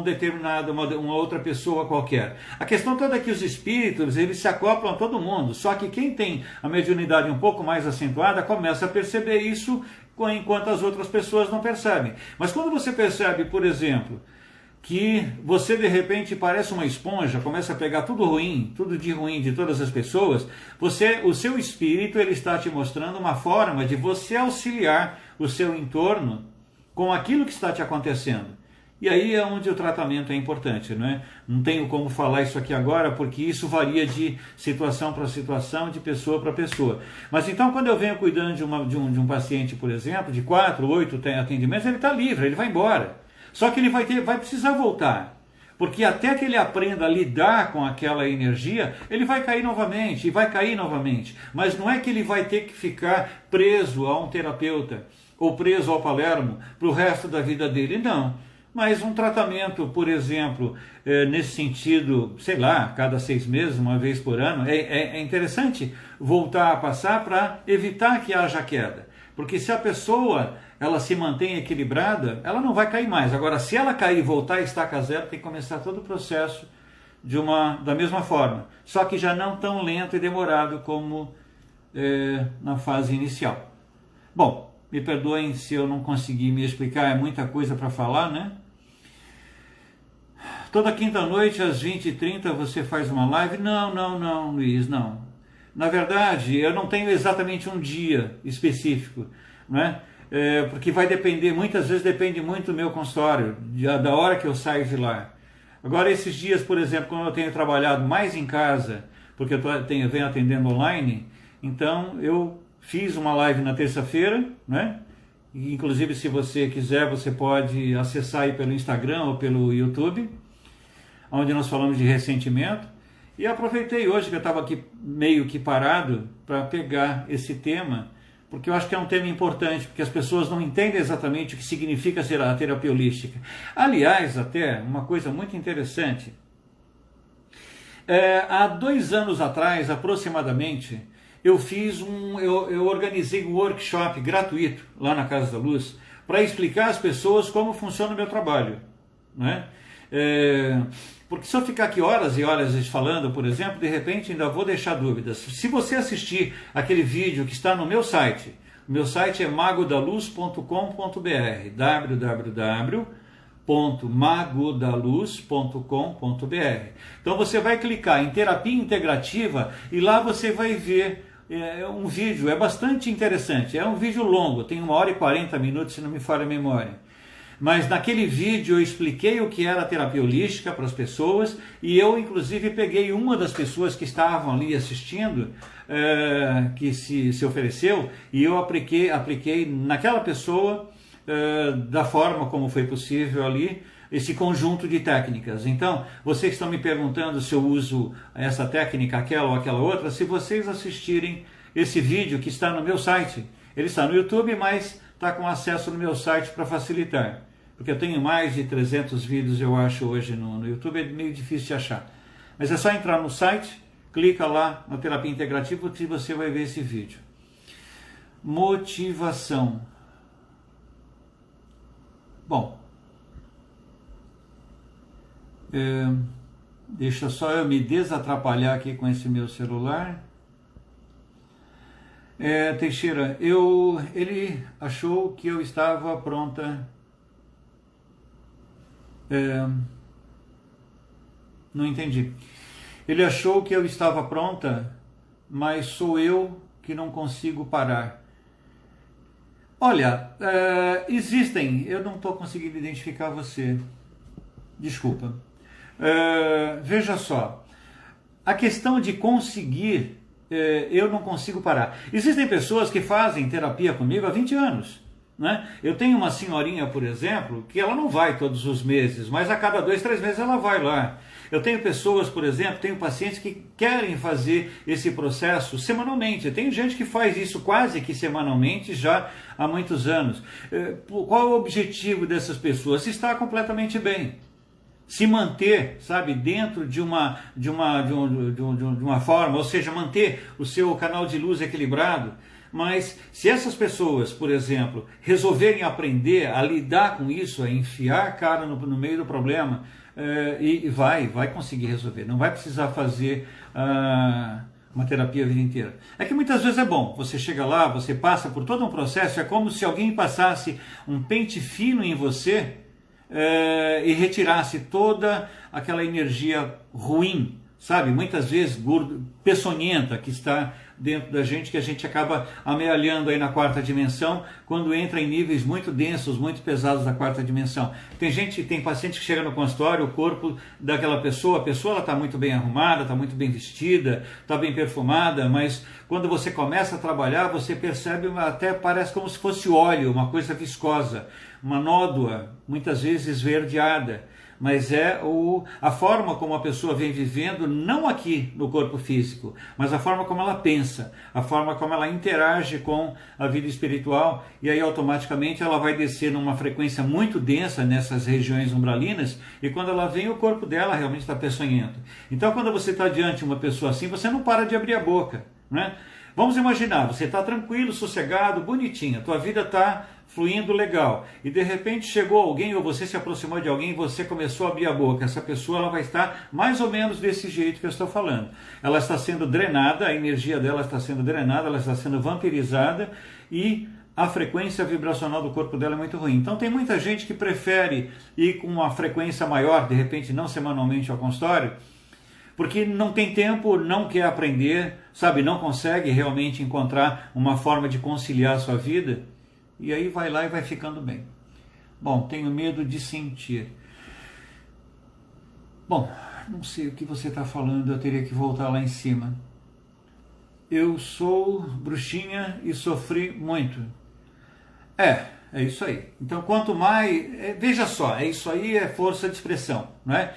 A: uma outra pessoa qualquer. A questão toda é que os espíritos, eles se acoplam a todo mundo. Só que quem tem a mediunidade um pouco mais acentuada começa a perceber isso enquanto as outras pessoas não percebem. Mas quando você percebe, por exemplo, que você de repente parece uma esponja, começa a pegar tudo de ruim de todas as pessoas, o seu espírito ele está te mostrando uma forma de você auxiliar o seu entorno com aquilo que está te acontecendo. E aí é onde o tratamento é importante, não é? Não tenho como falar isso aqui agora, porque isso varia de situação para situação, de pessoa para pessoa. Mas então, quando eu venho cuidando de um paciente, por exemplo, de 4, 8 atendimentos, ele está livre, ele vai embora. Só que ele vai precisar voltar. Porque até que ele aprenda a lidar com aquela energia, ele vai cair novamente, e vai cair novamente. Mas não é que ele vai ter que ficar preso a um terapeuta, ou preso ao Palermo, para o resto da vida dele, não. Mas um tratamento, por exemplo, nesse sentido, sei lá, cada 6 meses, uma vez por ano, é interessante voltar a passar para evitar que haja queda. Porque se a pessoa ela se mantém equilibrada, ela não vai cair mais. Agora, se ela cair e voltar a estaca zero, tem que começar todo o processo da mesma forma. Só que já não tão lento e demorado como na fase inicial. Bom, me perdoem se eu não consegui me explicar, é muita coisa para falar, né? Toda quinta-noite, às 20h30, você faz uma live? Não, Luiz, não. Na verdade, eu não tenho exatamente um dia específico, né? Porque vai depender, muitas vezes depende muito do meu consultório, da hora que eu saio de lá. Agora, esses dias, por exemplo, quando eu tenho trabalhado mais em casa, porque eu venho atendendo online, então eu fiz uma live na terça-feira, né? E, inclusive, se você quiser, você pode acessar aí pelo Instagram ou pelo YouTube, onde nós falamos de ressentimento. E aproveitei hoje que eu estava aqui meio que parado para pegar esse tema, porque eu acho que é um tema importante, porque as pessoas não entendem exatamente o que significa ser a terapia holística. Aliás, até uma coisa muito interessante, há 2 anos atrás, aproximadamente, eu organizei um workshop gratuito lá na Casa da Luz para explicar às pessoas como funciona o meu trabalho, né? Porque se eu ficar aqui horas e horas falando, por exemplo, de repente ainda vou deixar dúvidas. Se você assistir aquele vídeo que está no meu site, o meu site é magodaluz.com.br, www.magodaluz.com.br. Então você vai clicar em terapia integrativa e lá você vai ver um vídeo, é bastante interessante, é um vídeo longo, tem 1h40, se não me falha a memória. Mas naquele vídeo eu expliquei o que era a terapia holística para as pessoas e eu inclusive peguei uma das pessoas que estavam ali assistindo, que se ofereceu, e eu apliquei naquela pessoa, da forma como foi possível ali, esse conjunto de técnicas. Então, vocês estão me perguntando se eu uso essa técnica, aquela ou aquela outra, se vocês assistirem esse vídeo que está no meu site, ele está no YouTube, mas está com acesso no meu site para facilitar. Porque eu tenho mais de 300 vídeos, eu acho, hoje no YouTube, é meio difícil de achar. Mas é só entrar no site, clica lá na terapia integrativa e você vai ver esse vídeo. Motivação. Bom, deixa só eu me desatrapalhar aqui com esse meu celular. Teixeira, ele achou que eu estava pronta. Não entendi. Ele achou que eu estava pronta, mas sou eu que não consigo parar. Olha, existem, eu não estou conseguindo identificar você. Desculpa. Veja só, a questão de conseguir, eu não consigo parar. Existem pessoas que fazem terapia comigo há 20 anos. Né? Eu tenho uma senhorinha, por exemplo, que ela não vai todos os meses, mas a cada 2, 3 meses ela vai lá. Eu tenho pessoas, por exemplo, tenho pacientes que querem fazer esse processo semanalmente. Tem gente que faz isso quase que semanalmente já há muitos anos. Qual é o objetivo dessas pessoas? Se estar completamente bem. Se manter, sabe, dentro de uma forma, ou seja, manter o seu canal de luz equilibrado. Mas se essas pessoas, por exemplo, resolverem aprender a lidar com isso, a enfiar a cara no meio do problema, e vai conseguir resolver. Não vai precisar fazer uma terapia a vida inteira. É que muitas vezes é bom, você chega lá, você passa por todo um processo, é como se alguém passasse um pente fino em você e retirasse toda aquela energia ruim, sabe, muitas vezes peçonhenta que está dentro da gente que a gente acaba amealhando aí na quarta dimensão quando entra em níveis muito densos, muito pesados da quarta dimensão. Tem paciente que chega no consultório, o corpo daquela pessoa, a pessoa ela está muito bem arrumada, está muito bem vestida, está bem perfumada, mas quando você começa a trabalhar, você percebe, até parece como se fosse óleo, uma coisa viscosa, uma nódoa, muitas vezes esverdeada. Mas é a forma como a pessoa vem vivendo, não aqui no corpo físico, mas a forma como ela pensa, a forma como ela interage com a vida espiritual, e aí automaticamente ela vai descer numa frequência muito densa nessas regiões umbralinas, e quando ela vem, o corpo dela realmente está peçonhento. Então, quando você está diante de uma pessoa assim, você não para de abrir a boca, né? Vamos imaginar, você está tranquilo, sossegado, bonitinho, a tua vida está fluindo legal, e de repente chegou alguém, ou você se aproximou de alguém, e você começou a abrir a boca. Essa pessoa ela vai estar mais ou menos desse jeito que eu estou falando. Ela está sendo drenada, a energia dela está sendo drenada, ela está sendo vampirizada, e a frequência vibracional do corpo dela é muito ruim. Então tem muita gente que prefere ir com uma frequência maior, de repente não semanalmente ao consultório, porque não tem tempo, não quer aprender, sabe, não consegue realmente encontrar uma forma de conciliar a sua vida, e aí vai lá e vai ficando bem. Bom, tenho medo de sentir. Bom, não sei o que você está falando, eu teria que voltar lá em cima. Eu sou bruxinha e sofri muito. É isso aí. Então, quanto mais... veja só, isso aí é força de expressão, não é?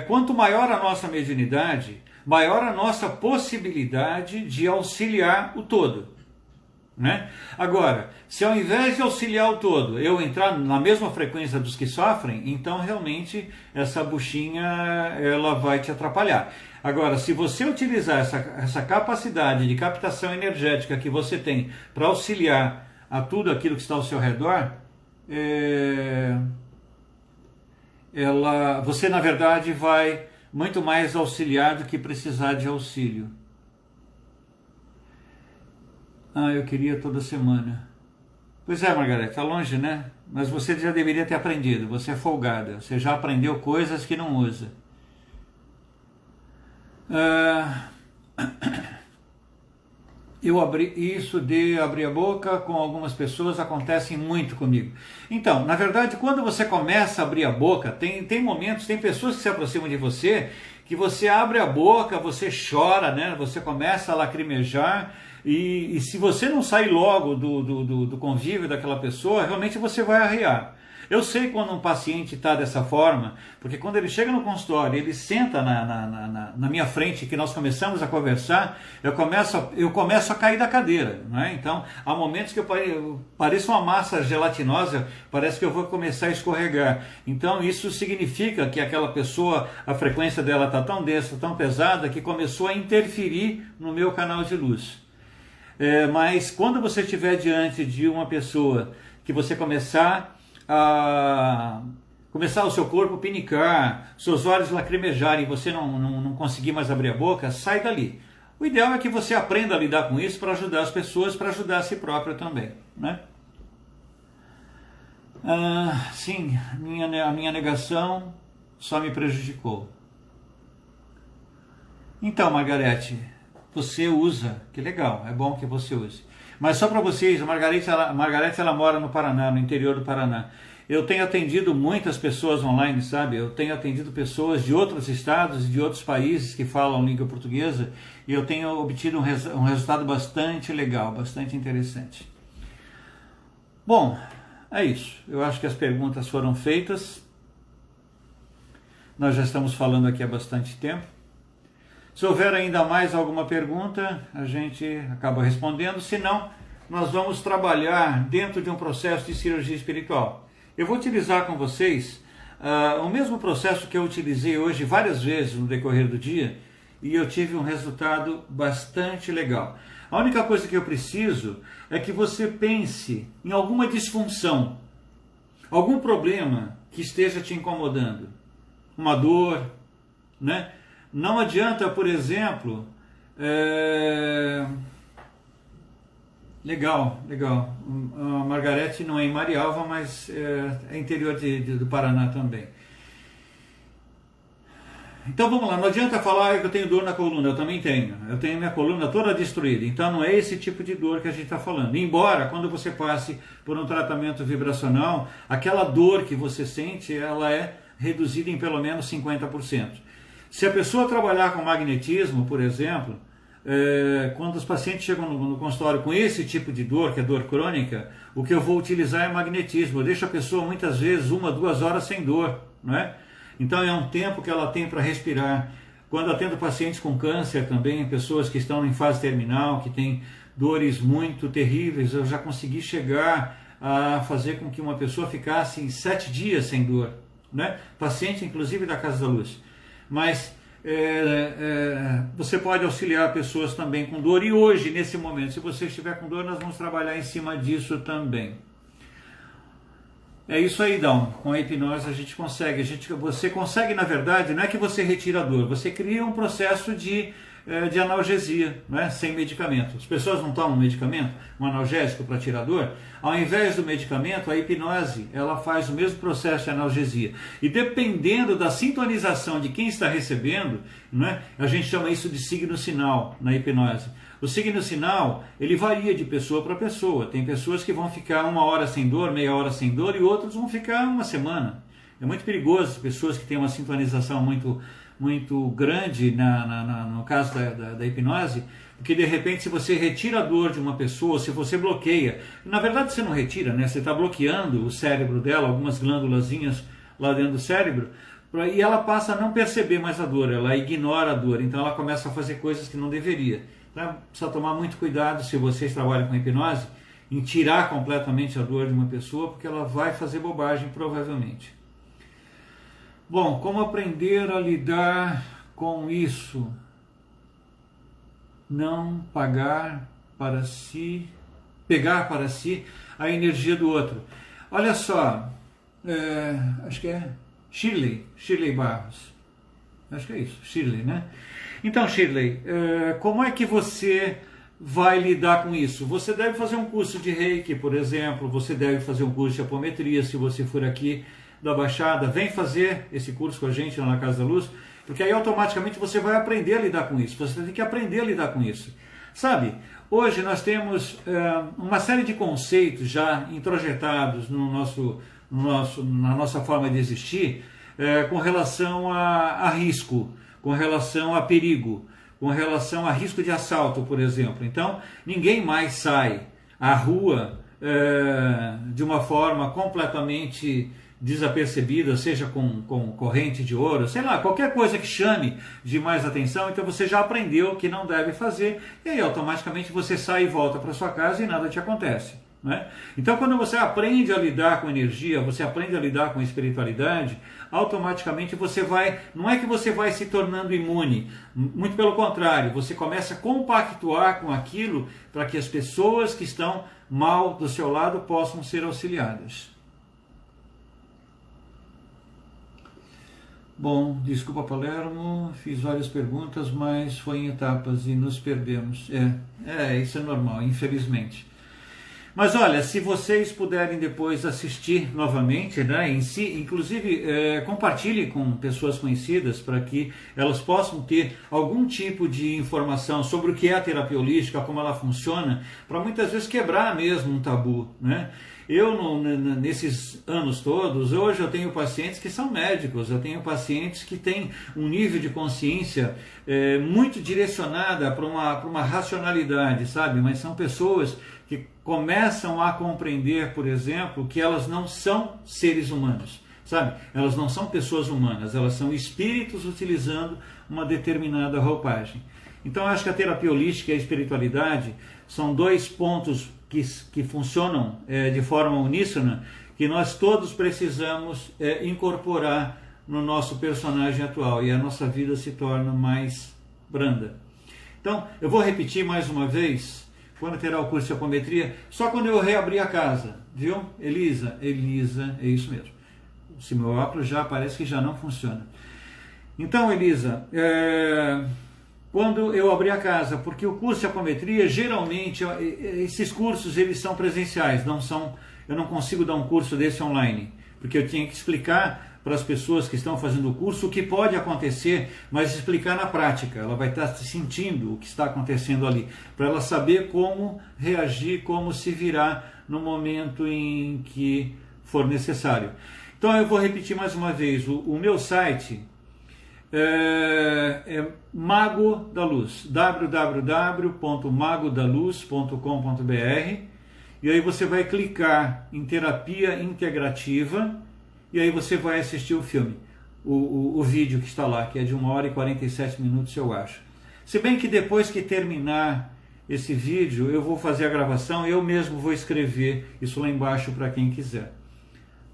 A: Quanto maior a nossa mediunidade, maior a nossa possibilidade de auxiliar o todo, né? Agora, se ao invés de auxiliar o todo, eu entrar na mesma frequência dos que sofrem, então realmente essa buchinha ela vai te atrapalhar. Agora, se você utilizar essa capacidade de captação energética que você tem para auxiliar a tudo aquilo que está ao seu redor, você na verdade vai muito mais auxiliar do que precisar de auxílio. Eu queria toda semana. Pois é, Margareth, está longe, né? Mas você já deveria ter aprendido, você é folgada, você já aprendeu coisas que não usa. Eu de abrir a boca com algumas pessoas acontece muito comigo. Então, na verdade, quando você começa a abrir a boca, tem momentos, tem pessoas que se aproximam de você, que você abre a boca, você chora, né? Você começa a lacrimejar, e se você não sair logo do convívio daquela pessoa, realmente você vai arrear. Eu sei quando um paciente está dessa forma, porque quando ele chega no consultório, ele senta na minha frente, que nós começamos a conversar, eu começo a cair da cadeira, né? Então, há momentos que eu pareço uma massa gelatinosa, parece que eu vou começar a escorregar. Então, isso significa que aquela pessoa, a frequência dela está tão densa, tão pesada, que começou a interferir no meu canal de luz. Mas quando você estiver diante de uma pessoa que você começar o seu corpo pinicar, seus olhos lacrimejarem, você não conseguir mais abrir a boca, sai dali. O ideal é que você aprenda a lidar com isso para ajudar as pessoas, para ajudar a si próprio também, né? Sim, a minha negação só me prejudicou. Então, Margareth, você usa, que legal, é bom que você use. Mas só para vocês, a Margareth ela mora no Paraná, no interior do Paraná. Eu tenho atendido muitas pessoas online, sabe? Eu tenho atendido pessoas de outros estados e de outros países que falam língua portuguesa, e eu tenho obtido um resultado bastante legal, bastante interessante. Bom, é isso. Eu acho que as perguntas foram feitas. Nós já estamos falando aqui há bastante tempo. Se houver ainda mais alguma pergunta, a gente acaba respondendo. Se não, nós vamos trabalhar dentro de um processo de cirurgia espiritual. Eu vou utilizar com vocês o mesmo processo que eu utilizei hoje várias vezes no decorrer do dia, e eu tive um resultado bastante legal. A única coisa que eu preciso é que você pense em alguma disfunção, algum problema que esteja te incomodando, uma dor, né? Não adianta, por exemplo, legal. A Margareth não é em Marialva, mas é interior do Paraná também. Então vamos lá, não adianta falar que eu tenho dor na coluna, eu também tenho. Eu tenho minha coluna toda destruída, então não é esse tipo de dor que a gente está falando. Embora, quando você passe por um tratamento vibracional, aquela dor que você sente, ela é reduzida em pelo menos 50%. Se a pessoa trabalhar com magnetismo, por exemplo, quando os pacientes chegam no consultório com esse tipo de dor, que é dor crônica, o que eu vou utilizar é magnetismo. Eu deixo a pessoa muitas vezes 1, 2 horas sem dor, não é? Então é um tempo que ela tem para respirar. Quando atendo pacientes com câncer também, pessoas que estão em fase terminal, que têm dores muito terríveis, eu já consegui chegar a fazer com que uma pessoa ficasse 7 dias sem dor, né? Paciente inclusive da Casa da Luz. Mas você pode auxiliar pessoas também com dor, e hoje, nesse momento, se você estiver com dor, nós vamos trabalhar em cima disso também. É isso aí, Dão. Com a hipnose a gente consegue. Você consegue, na verdade, não é que você retira a dor, você cria um processo de analgesia, né? Sem medicamento. As pessoas não tomam medicamento, um analgésico para tirar dor. Ao invés do medicamento, a hipnose ela faz o mesmo processo de analgesia. E dependendo da sintonização de quem está recebendo, né? A gente chama isso de signo sinal na hipnose. O signo sinal, ele varia de pessoa para pessoa. Tem pessoas que vão ficar 1 hora sem dor, meia hora sem dor, e outros vão ficar 1 semana. É muito perigoso as pessoas que têm uma sintonização muito grande no caso da hipnose, porque de repente se você retira a dor de uma pessoa, se você bloqueia, na verdade você não retira, né? Você está bloqueando o cérebro dela, algumas glândulazinhas lá dentro do cérebro, e ela passa a não perceber mais a dor, ela ignora a dor, então ela começa a fazer coisas que não deveria. Então, precisa tomar muito cuidado, se vocês trabalham com hipnose, em tirar completamente a dor de uma pessoa, porque ela vai fazer bobagem provavelmente. Bom, como aprender a lidar com isso? Não pegar para si a energia do outro. Olha só, acho que é Shirley Barros. Acho que é isso, Shirley, né? Então, Shirley, como é que você vai lidar com isso? Você deve fazer um curso de Reiki, por exemplo, você deve fazer um curso de apometria, se você for aqui da Baixada, vem fazer esse curso com a gente lá na Casa da Luz, porque aí automaticamente você vai aprender a lidar com isso, você tem que aprender a lidar com isso. Sabe, hoje nós temos uma série de conceitos já introjetados na nossa forma de existir, com relação a risco, com relação a perigo, com relação a risco de assalto, por exemplo. Então, ninguém mais sai à rua de uma forma completamente desapercebida, seja com corrente de ouro, sei lá, qualquer coisa que chame de mais atenção, então você já aprendeu o que não deve fazer, e aí automaticamente você sai e volta para sua casa e nada te acontece. Né? Então, quando você aprende a lidar com energia, você aprende a lidar com espiritualidade, automaticamente você vai, não é que você vai se tornando imune, muito pelo contrário, você começa a compactuar com aquilo para que as pessoas que estão mal do seu lado possam ser auxiliadas. Bom, desculpa, Palermo, fiz várias perguntas, mas foi em etapas e nos perdemos. Isso é normal, infelizmente. Mas olha, se vocês puderem depois assistir novamente, né, inclusive compartilhe com pessoas conhecidas para que elas possam ter algum tipo de informação sobre o que é a terapia holística, como ela funciona, para muitas vezes quebrar mesmo um tabu, né? Eu, nesses anos todos, hoje eu tenho pacientes que são médicos, eu tenho pacientes que têm um nível de consciência muito direcionada para uma racionalidade, sabe? Mas são pessoas que começam a compreender, por exemplo, que elas não são seres humanos, sabe? Elas não são pessoas humanas, elas são espíritos utilizando uma determinada roupagem. Então, eu acho que a terapia holística e a espiritualidade são dois pontos que funcionam de forma uníssona, que nós todos precisamos incorporar no nosso personagem atual, e a nossa vida se torna mais branda. Então, eu vou repetir mais uma vez, quando terá o curso de apometria, só quando eu reabrir a casa, viu? Elisa, é isso mesmo. Se meu óculos já parece que já não funciona. Então, Elisa, quando eu abrir a casa, porque o curso de apometria, geralmente, esses cursos eles são presenciais, eu não consigo dar um curso desse online, porque eu tinha que explicar para as pessoas que estão fazendo o curso o que pode acontecer, mas explicar na prática. Ela vai estar sentindo o que está acontecendo ali, para ela saber como reagir, como se virar no momento em que for necessário. Então eu vou repetir mais uma vez, o meu site é Mago da Luz, www.magodaluz.com.br, e aí você vai clicar em terapia integrativa e aí você vai assistir o filme, o vídeo que está lá, que é de 1 hora e 47 minutos, eu acho. Se bem que depois que terminar esse vídeo, eu vou fazer a gravação, eu mesmo vou escrever isso lá embaixo para quem quiser,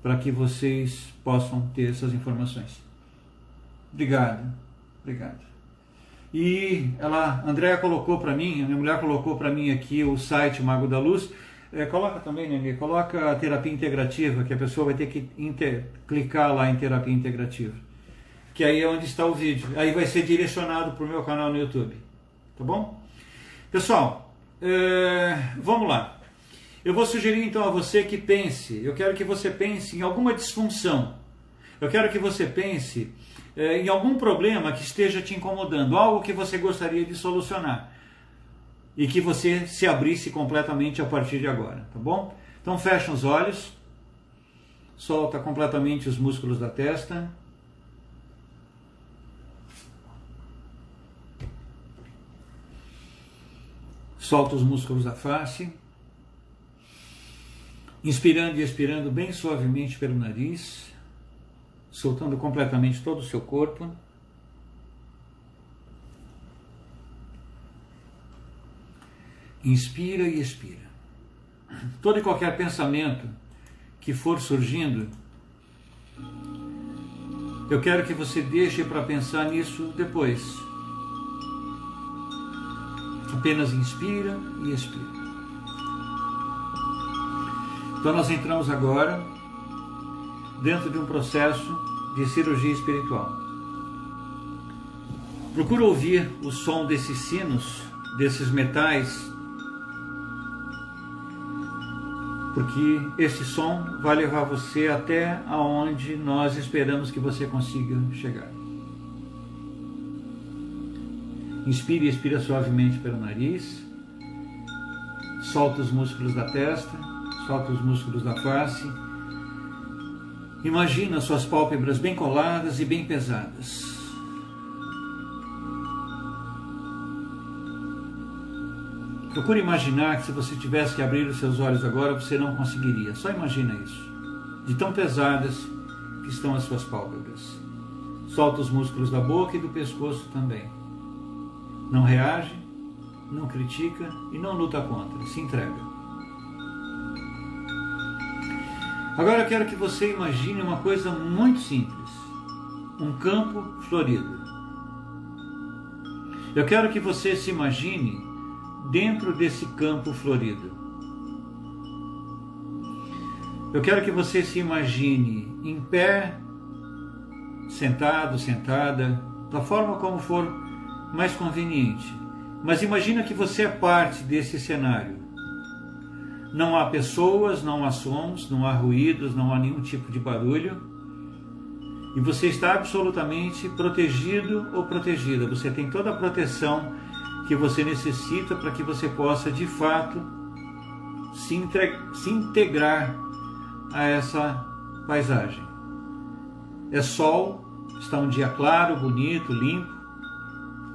A: para que vocês possam ter essas informações. Obrigado. E a Andréa colocou para mim, a minha mulher colocou para mim aqui o site Mago da Luz. Coloca também, Nenê, coloca a terapia integrativa, que a pessoa vai ter que clicar lá em terapia integrativa, que aí é onde está o vídeo. Aí vai ser direcionado para o meu canal no YouTube. Tá bom? Pessoal, vamos lá. Eu vou sugerir então a você que pense, eu quero que você pense em alguma disfunção. Eu quero que você pense em algum problema que esteja te incomodando, algo que você gostaria de solucionar e que você se abrisse completamente a partir de agora, tá bom? Então fecha os olhos, solta completamente os músculos da testa, solta os músculos da face, inspirando e expirando bem suavemente pelo nariz, soltando completamente todo o seu corpo. Inspira e expira. Todo e qualquer pensamento que for surgindo, eu quero que você deixe para pensar nisso depois. Apenas inspira e expira. Então nós entramos agora dentro de um processo de cirurgia espiritual. Procura ouvir o som desses sinos, desses metais, porque esse som vai levar você até aonde nós esperamos que você consiga chegar. Inspire e expira suavemente pelo nariz, solta os músculos da testa, solta os músculos da face. Imagina suas pálpebras bem coladas e bem pesadas. Procure imaginar que se você tivesse que abrir os seus olhos agora, você não conseguiria. Só imagina isso. De tão pesadas que estão as suas pálpebras. Solta os músculos da boca e do pescoço também. Não reage, não critica e não luta contra. Se entrega. Agora eu quero que você imagine uma coisa muito simples. Um campo florido. Eu quero que você se imagine dentro desse campo florido. Eu quero que você se imagine em pé, sentado, sentada, da forma como for mais conveniente. Mas imagina que você é parte desse cenário. Não há pessoas, não há sons, não há ruídos, não há nenhum tipo de barulho. E você está absolutamente protegido ou protegida. Você tem toda a proteção que você necessita para que você possa, de fato, se integrar a essa paisagem. É sol, está um dia claro, bonito, limpo,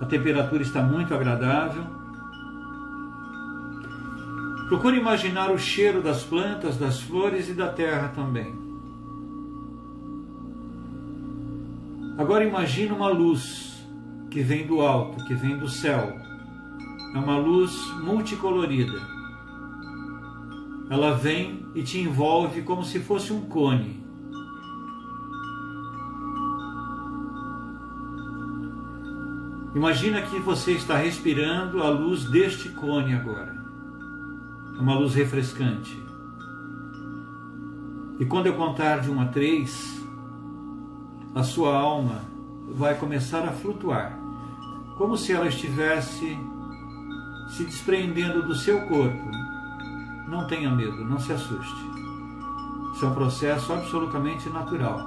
A: a temperatura está muito agradável. Procure imaginar o cheiro das plantas, das flores e da terra também. Agora imagine uma luz que vem do alto, que vem do céu. É uma luz multicolorida. Ela vem e te envolve como se fosse um cone. Imagina que você está respirando a luz deste cone agora. É uma luz refrescante. E quando eu contar de 1 a 3, a sua alma vai começar a flutuar, como se ela estivesse se desprendendo do seu corpo. Não tenha medo, não se assuste. Isso é um processo absolutamente natural.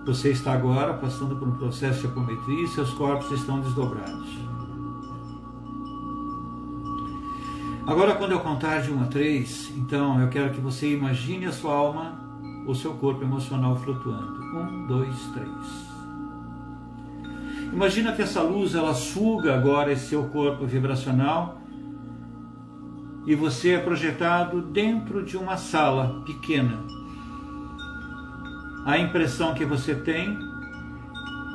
A: Você está agora passando por um processo de apometria e seus corpos estão desdobrados. Agora, quando eu contar de 1 a 3, então eu quero que você imagine a sua alma, o seu corpo emocional flutuando. 1, 2, 3. Imagina que essa luz, ela suga agora esse seu corpo vibracional e você é projetado dentro de uma sala pequena. A impressão que você tem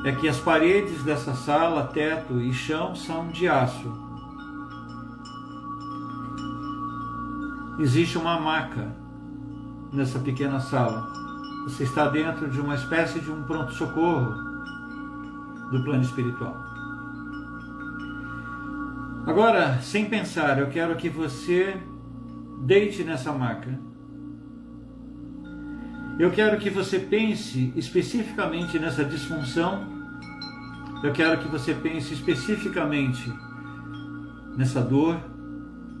A: é que as paredes dessa sala, teto e chão são de aço. Existe uma maca nessa pequena sala. Você está dentro de uma espécie de um pronto-socorro do plano espiritual. Agora, sem pensar, eu quero que você deite nessa maca. Eu quero que você pense especificamente nessa disfunção. Eu quero que você pense especificamente nessa dor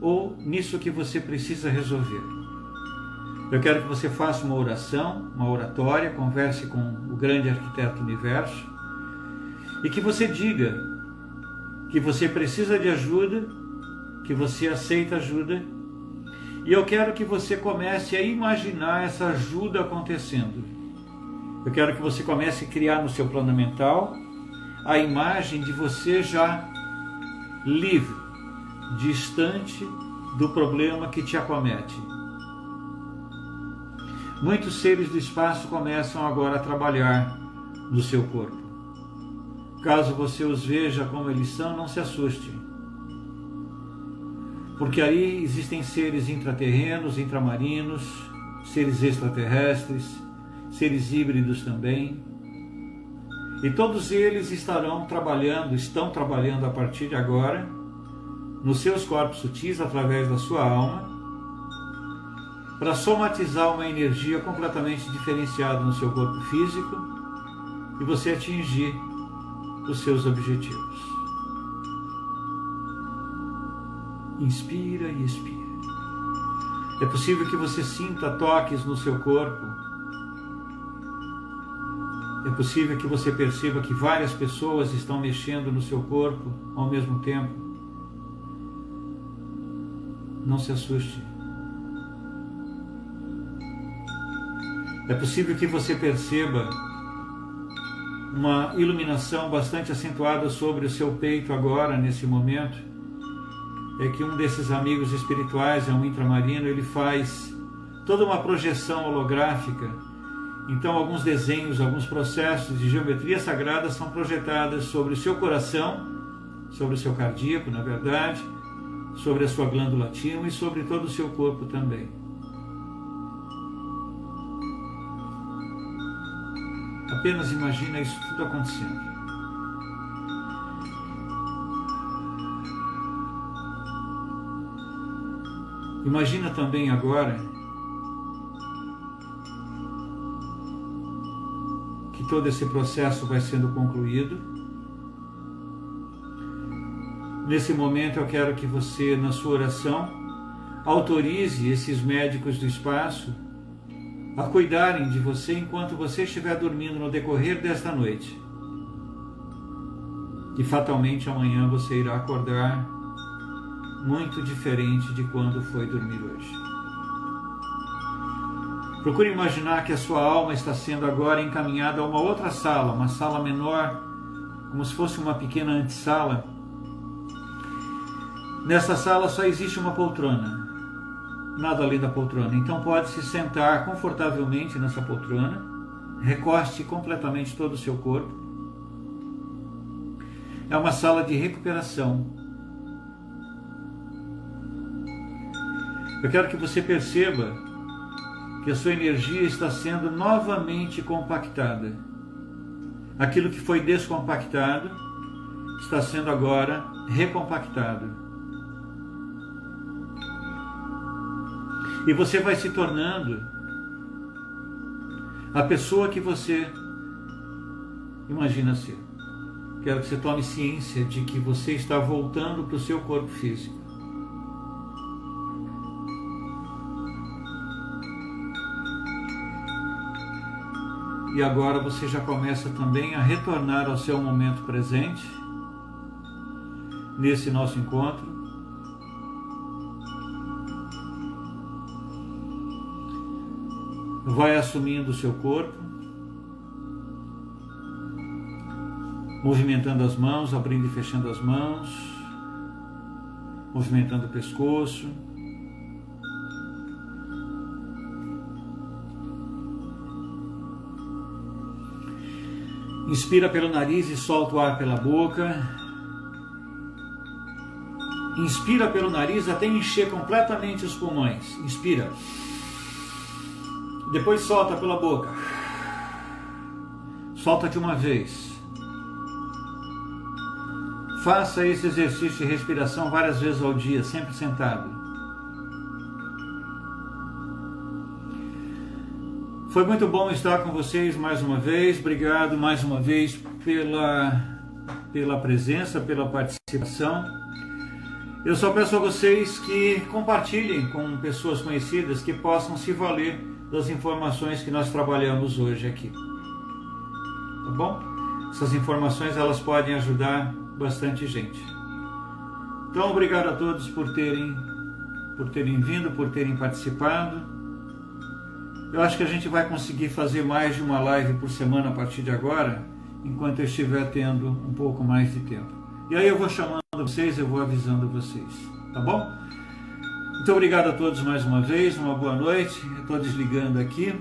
A: ou nisso que você precisa resolver. Eu quero que você faça uma oração, uma oratória, converse com o grande arquiteto do universo e que você diga que você precisa de ajuda, que você aceita ajuda. E eu quero que você comece a imaginar essa ajuda acontecendo. Eu quero que você comece a criar no seu plano mental a imagem de você já livre, distante do problema que te acomete. Muitos seres do espaço começam agora a trabalhar no seu corpo. Caso você os veja como eles são, não se assuste. Porque aí existem seres intraterrenos, intramarinos, seres extraterrestres, seres híbridos também. E todos eles estão trabalhando a partir de agora, nos seus corpos sutis, através da sua alma, para somatizar uma energia completamente diferenciada no seu corpo físico e você atingir os seus objetivos. Inspira e expira. É possível que você sinta toques no seu corpo. É possível que você perceba que várias pessoas estão mexendo no seu corpo ao mesmo tempo. Não se assuste. É possível que você perceba uma iluminação bastante acentuada sobre o seu peito agora, nesse momento. É que um desses amigos espirituais, é um intramarino, ele faz toda uma projeção holográfica. Então alguns desenhos, alguns processos de geometria sagrada são projetados sobre o seu coração, sobre o seu cardíaco, na verdade, sobre a sua glândula timo e sobre todo o seu corpo também. Apenas imagina isso tudo acontecendo. Imagina também agora que todo esse processo vai sendo concluído. Nesse momento eu quero que você, na sua oração, autorize esses médicos do espaço a cuidarem de você enquanto você estiver dormindo no decorrer desta noite. E fatalmente amanhã você irá acordar muito diferente de quando foi dormir hoje. Procure imaginar que a sua alma está sendo agora encaminhada a uma outra sala, uma sala menor, como se fosse uma pequena antessala. Nessa sala só existe uma poltrona, nada além da poltrona. Então pode se sentar confortavelmente nessa poltrona, recoste completamente todo o seu corpo. É uma sala de recuperação. Eu quero que você perceba que a sua energia está sendo novamente compactada. Aquilo que foi descompactado está sendo agora recompactado. E você vai se tornando a pessoa que você imagina ser. Quero que você tome ciência de que você está voltando para o seu corpo físico. E agora você já começa também a retornar ao seu momento presente, nesse nosso encontro. Vai assumindo o seu corpo, movimentando as mãos, abrindo e fechando as mãos, movimentando o pescoço. Inspira pelo nariz e solta o ar pela boca. Inspira pelo nariz até encher completamente os pulmões. Inspira. Depois solta pela boca. Solta de uma vez. Faça esse exercício de respiração várias vezes ao dia, sempre sentado. Foi muito bom estar com vocês mais uma vez. Obrigado mais uma vez pela presença, pela participação. Eu só peço a vocês que compartilhem com pessoas conhecidas que possam se valer das informações que nós trabalhamos hoje aqui. Tá bom? Essas informações elas podem ajudar bastante gente. Então, obrigado a todos por terem vindo, por terem participado. Eu acho que a gente vai conseguir fazer mais de uma live por semana a partir de agora, enquanto eu estiver tendo um pouco mais de tempo. E aí eu vou chamando vocês, eu vou avisando vocês, tá bom? Muito obrigado a todos mais uma vez, uma boa noite. Eu estou desligando aqui.